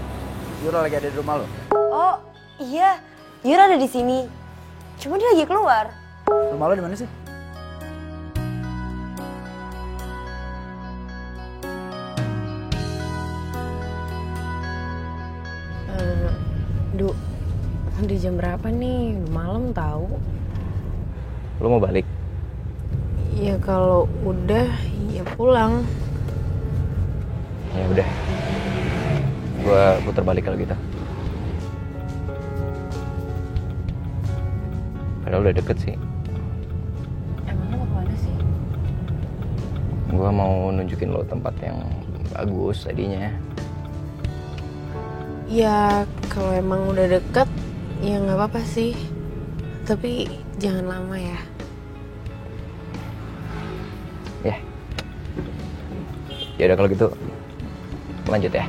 lagi ada di rumah lo. Oh, iya. Yura ada di sini. Cuma dia lagi keluar. Rumah lo di mana sih? Udah jam berapa nih? Udah malam tahu. Lo mau balik? Ya kalau udah, ya pulang. Ya udah. Gua putar balik kalau gitu. Padahal udah deket sih. Emang lo mau kemana sih? Gua mau nunjukin lo tempat yang bagus tadinya. Ya kalau emang udah deket, ya nggak apa-apa sih. Tapi jangan lama ya. Ya udah kalau gitu lanjut ya.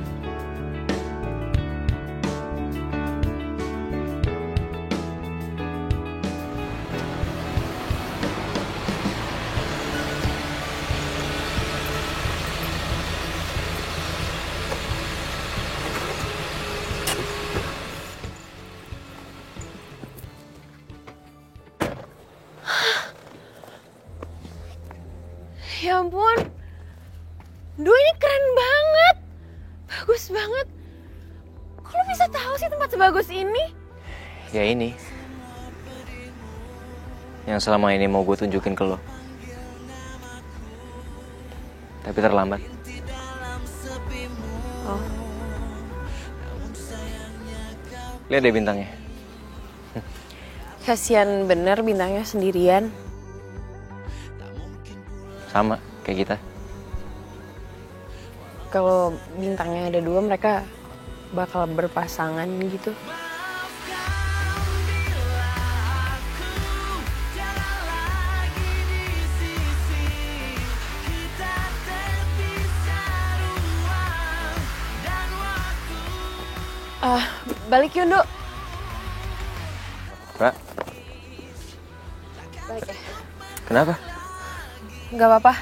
Ya ampun. Duh, ini keren banget. Bagus banget. Kok lo bisa tahu sih tempat sebagus ini? Ya ini yang selama ini mau gue tunjukin ke lo. Tapi terlambat. Oh. Lihat deh bintangnya. Kasian bener bintangnya sendirian. Sama kayak kita. Kalau bintangnya ada dua, mereka bakal berpasangan gitu. Balik yuk, Nduk. Ra, Balik ya. kenapa? Nggak apa-apa.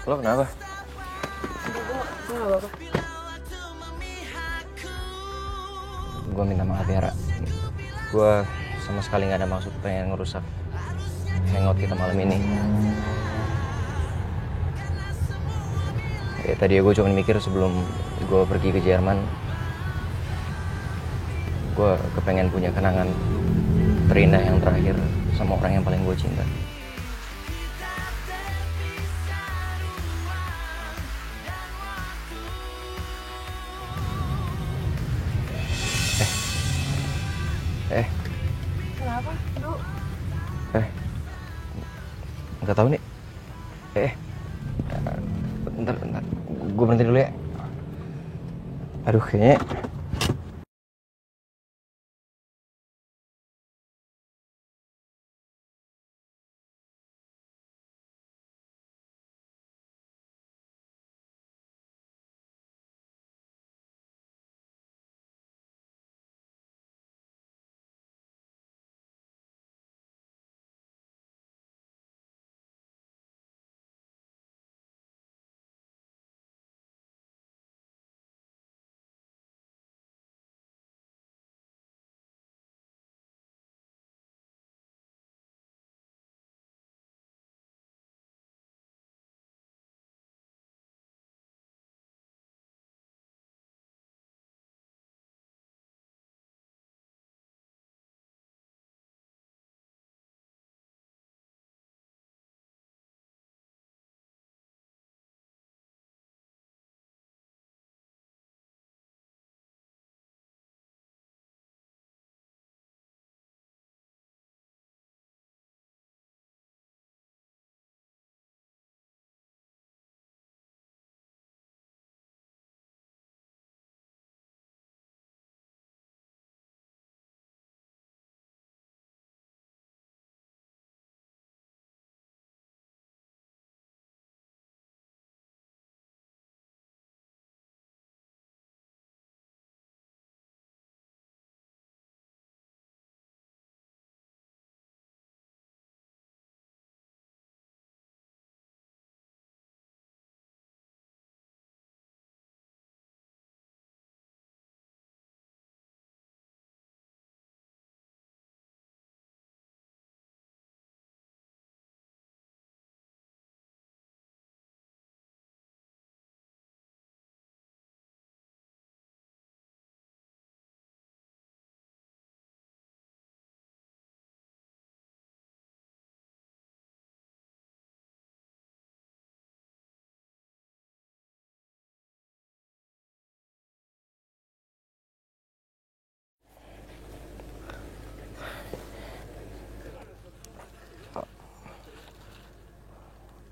Lo kenapa? Nggak apa-apa. Gue minta maaf ya, Ra. Gue sama sekali gak ada maksud pengen ngerusak hangout kita malam ini. Ya tadi gue cuma mikir sebelum gue pergi ke Jerman, gue kepengen punya kenangan terindah yang terakhir sama orang yang paling gue cinta. Kenapa, Nduk? Nggak tahu nih. Bentar. Gue berhenti dulu ya. Aduh, kayaknya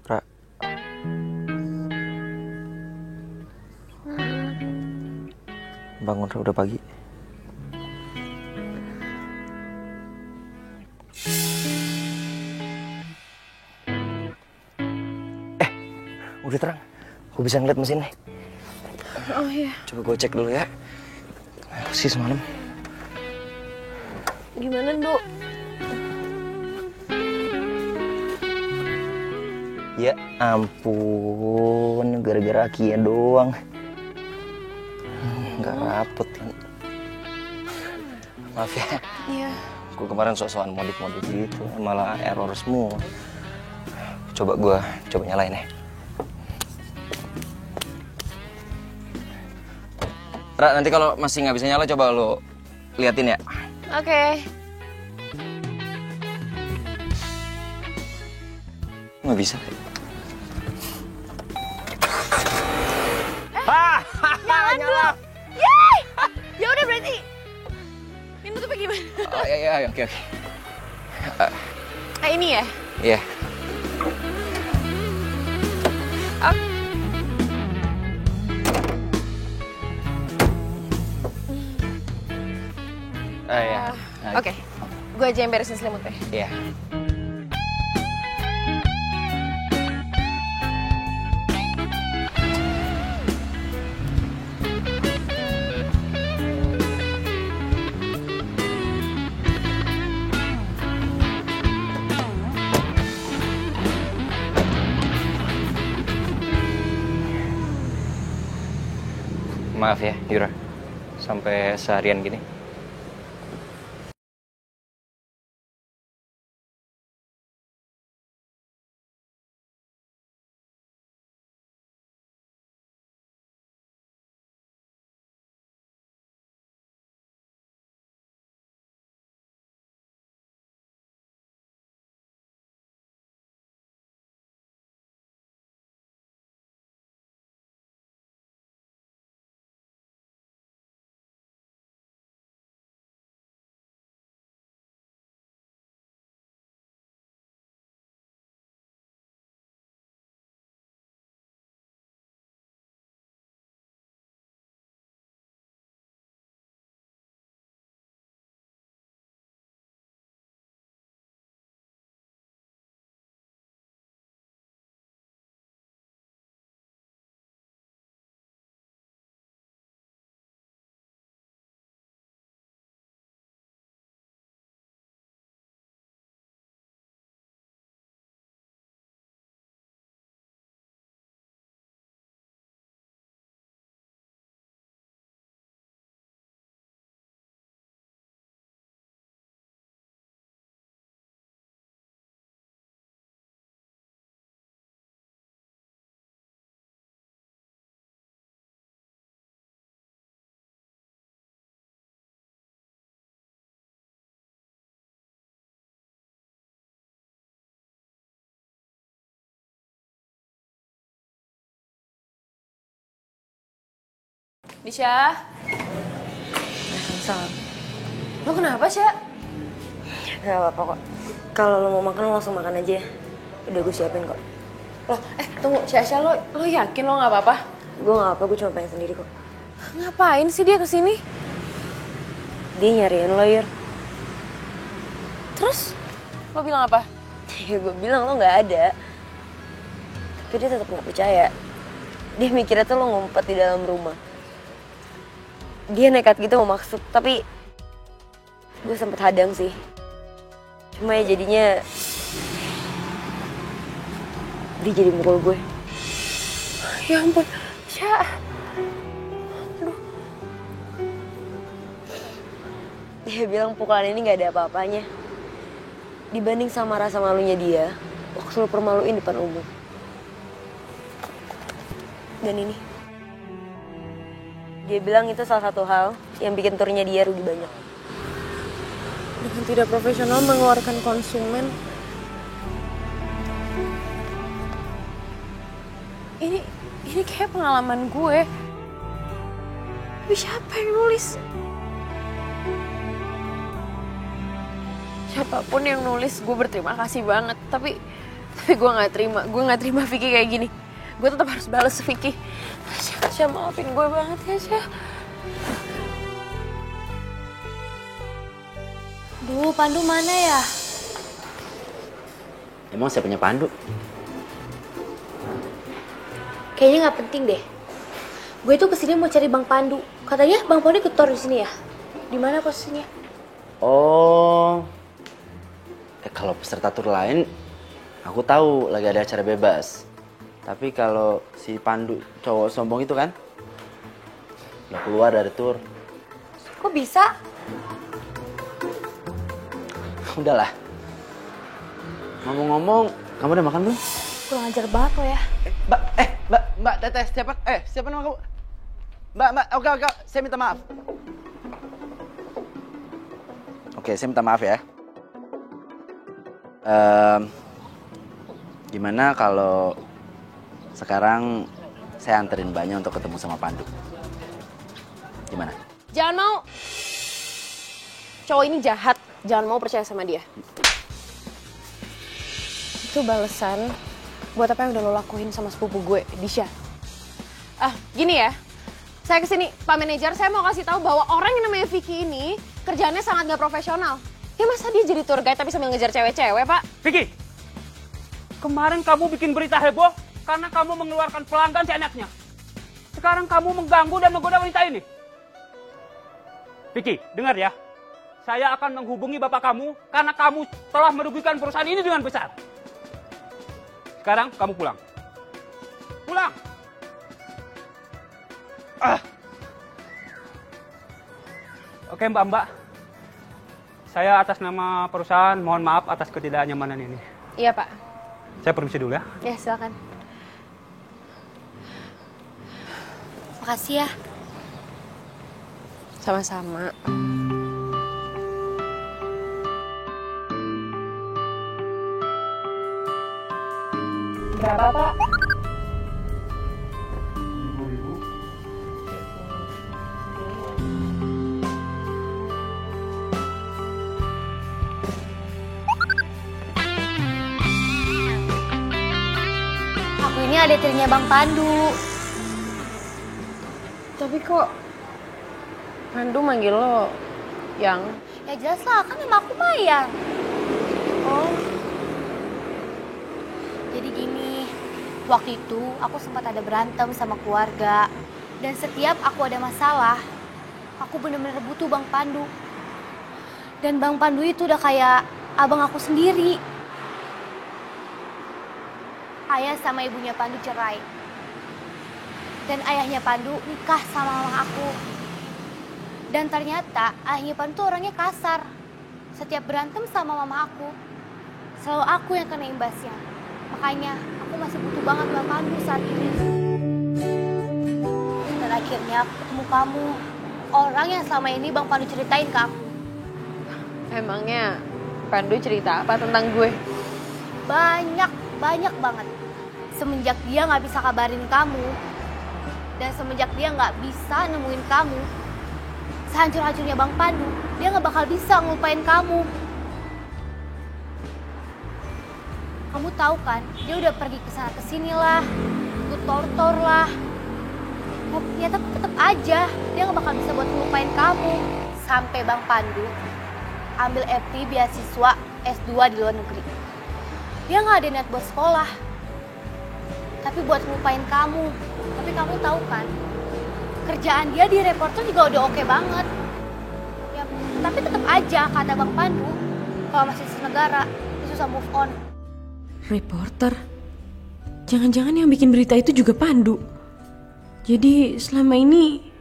Ra, bangun, Ra, udah pagi. Udah terang, gue bisa ngeliat mesinnya. Oh iya. Coba gue cek dulu ya. Apa sih semalam? Gimana, Nduk? Ya ampun, gara-gara Kia doang. Nggak rapet kan. Maaf ya. Iya. Gue kemarin sok-sokan modif-modif gitu, malah error semua. Coba nyalain ya. Ra, nanti kalau masih nggak bisa nyala, coba lo liatin ya. Oke. Nggak bisa. Nyala. Yeay! Ya udah berarti. Ini tutupnya gimana? Oh iya, oke. Ini ya? Iya. Iya. Oke. Gue aja yang beresin selimutnya. Iya. Maaf ya, Yura. Sampai seharian gini. Disha. Salam. Lo kenapa, Sya? Gak apa-apa kok. Kalau lo mau makan lo langsung makan aja ya. Udah gue siapin kok. Loh, tunggu, Sya, lo yakin lo gak apa-apa? Gue gak apa, gue cuma pengen sendiri kok. Ngapain sih dia kesini? Dia nyariin lo, Yur. Terus? Lo bilang apa? Ya gue bilang lo gak ada. Tapi dia tetap gak percaya. Dia mikirnya tuh lo ngumpet di dalam rumah. Dia nekat gitu mau masuk, tapi gue sempet hadang sih. Cuma ya jadinya dia jadi mukul gue. Ya ampun, Sya. Aduh. Dia bilang pukulan ini gak ada apa-apanya. Dibanding sama rasa malunya dia, waktu lo permaluin depan umum. Dan ini, dia bilang itu salah satu hal yang bikin turnya dia rugi banyak. Dengan tidak profesional mengeluarkan konsumen. Ini kayak pengalaman gue. Tapi siapa yang nulis? Siapapun yang nulis, gue berterima kasih banget. Tapi gue nggak terima. Gue nggak terima Vicky kayak gini. Gue tetap harus balas Vicky. Sya, maafin gue banget ya, Sya. Duh, Pandu mana ya? Emang saya punya Pandu? Kayaknya nggak penting deh. Gue tuh kesini mau cari Bang Pandu. Katanya Bang Pandu ikut tour di sini ya? Di mana posisinya? Oh, kalau peserta tur lain, aku tahu lagi ada acara bebas. Tapi kalau si Pandu cowok sombong itu kan, udah keluar dari tur. Kok bisa? Udahlah. Ngomong-ngomong, kamu udah makan belum? Kurang ajar banget lo ya. Mbak, Teteh, siapa nama kamu? Mbak, oke, saya minta maaf. Oke, saya minta maaf ya. Gimana kalau sekarang saya anterin Mbaknya untuk ketemu sama Pandu? Gimana? Jangan mau. Cowok ini jahat. Jangan mau percaya sama dia. Itu balasan buat apa yang udah lo lakuin sama sepupu gue, Disha. Gini ya. Saya kesini, Pak Manajer, saya mau kasih tahu bahwa orang yang namanya Vicky ini kerjaannya sangat gak profesional. Ya masa dia jadi tour guide tapi sambil ngejar cewek-cewek, Pak? Vicky, kemarin kamu bikin berita heboh karena kamu mengeluarkan pelanggan seenaknya. Sekarang kamu mengganggu dan menggoda wanita ini. Vicky, dengar ya. Saya akan menghubungi bapak kamu karena kamu telah merugikan perusahaan ini dengan besar. Sekarang kamu pulang. Pulang! Oke Mbak. Saya atas nama perusahaan mohon maaf atas ketidaknyamanan ini. Iya Pak. Saya permisi dulu ya. Ya silakan. Makasih ya. Sama-sama. Berapa Pak? Aku ini ada tirinya Bang Pandu. Tapi kok Pandu manggil lo yang? Ya jelas lah, kan nama aku Maya. Oh. Jadi gini, waktu itu aku sempat ada berantem sama keluarga. Dan setiap aku ada masalah, aku bener-bener butuh Bang Pandu. Dan Bang Pandu itu udah kayak abang aku sendiri. Ayah sama ibunya Pandu cerai. Dan ayahnya Pandu nikah sama mama aku. Dan ternyata ayahnya Pandu tuh orangnya kasar. Setiap berantem sama mama aku, selalu aku yang kena imbasnya. Makanya aku masih butuh banget Bang Pandu saat ini. Dan akhirnya aku ketemu kamu. Orang yang selama ini Bang Pandu ceritain ke aku. Emangnya Pandu cerita apa tentang gue? Banyak banget. Semenjak dia gak bisa kabarin kamu, dan semenjak dia gak bisa nemuin kamu, sehancur-hancurnya Bang Pandu, dia gak bakal bisa ngelupain kamu. Kamu tahu kan, dia udah pergi kesana kesini lah, ikut tortor lah. Ya tapi tetap aja, dia gak bakal bisa buat ngelupain kamu. Sampai Bang Pandu ambil FT beasiswa S2 di luar negeri. Dia gak ada niat buat sekolah, tapi buat ngelupain kamu. Tapi kamu tahu kan, kerjaan dia di reporter juga udah oke banget. Ya, tapi tetap aja kata Bang Pandu, kalau masih senegara, dia susah move on. Reporter? Jangan-jangan yang bikin berita itu juga Pandu. Jadi selama ini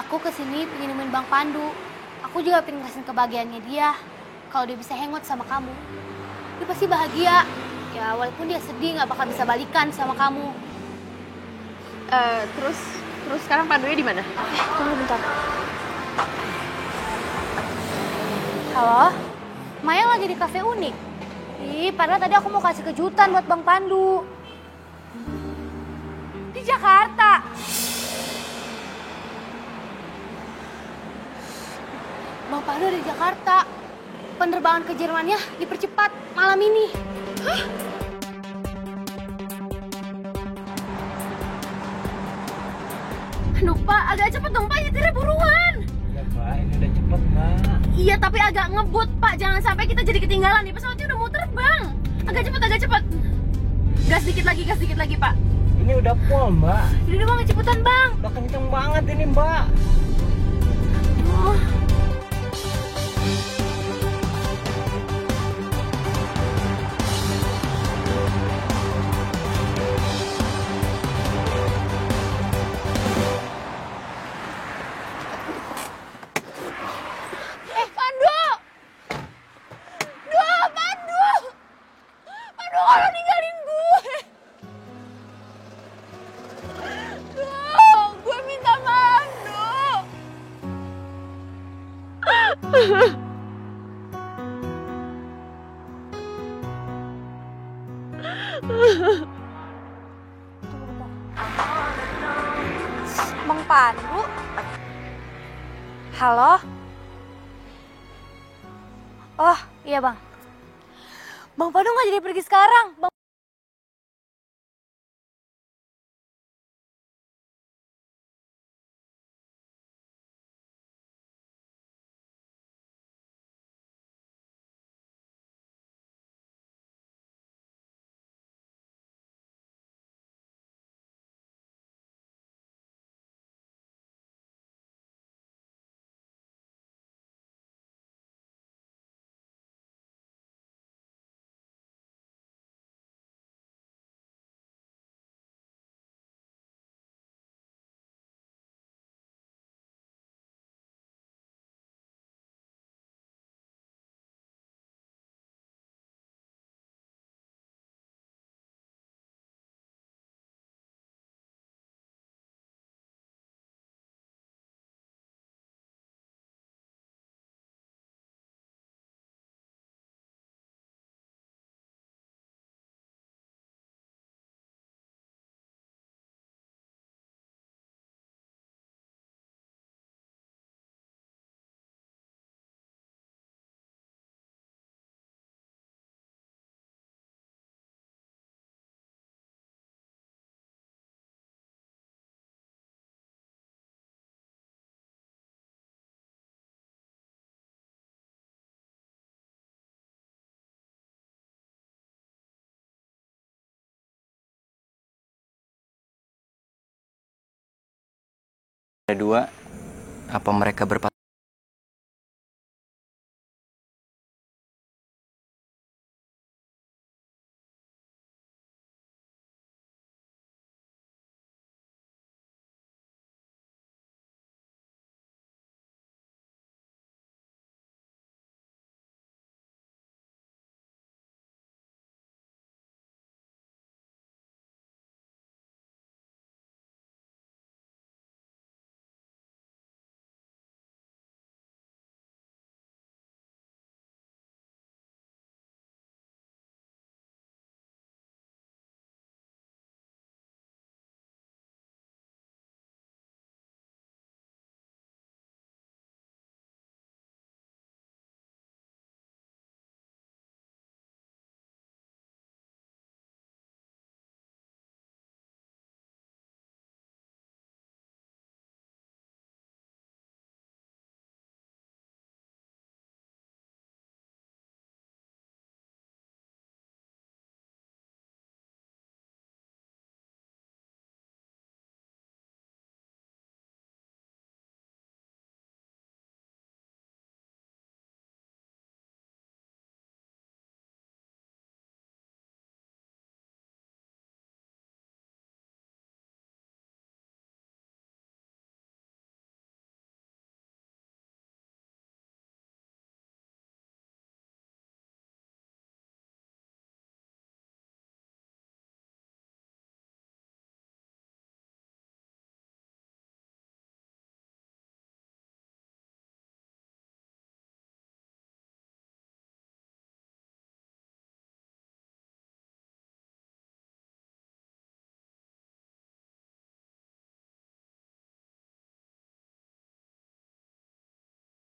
Aku kesini pengen nemuin Bang Pandu. Aku juga pengen ngasihin kebahagiaannya dia. Kalau dia bisa hangout sama kamu, dia pasti bahagia. Ya walaupun dia sedih nggak bakal bisa balikan sama kamu. Terus sekarang Pandunya di mana? Tunggu bentar. Halo? Maya lagi di kafe unik. Ih, padahal tadi aku mau kasih kejutan buat Bang Pandu. Di Jakarta. Bang Pandu ada di Jakarta. Penerbangan ke Jermannya dipercepat malam ini. Hah? Aduh Pak, agak cepet dong Pak, nyetirnya buruan. Ya Pak, ini udah cepet Pak. Iya tapi agak ngebut Pak, jangan sampai kita jadi ketinggalan nih, pesawatnya udah mau terbang. Agak cepet. Gas dikit lagi Pak. Ini udah full Mbak. Ini udah Bang, cepetan Bang. Udah kenceng banget ini Mbak. Oh. Pandu! Duh, Pandu! Pandu, kalau ninggalin gue! Duh, gue minta maaf, Duh! Bang Pandu? Halo? Oh, iya Bang. Bang Pandu nggak jadi pergi sekarang. Bang Ada dua, apa mereka berpatah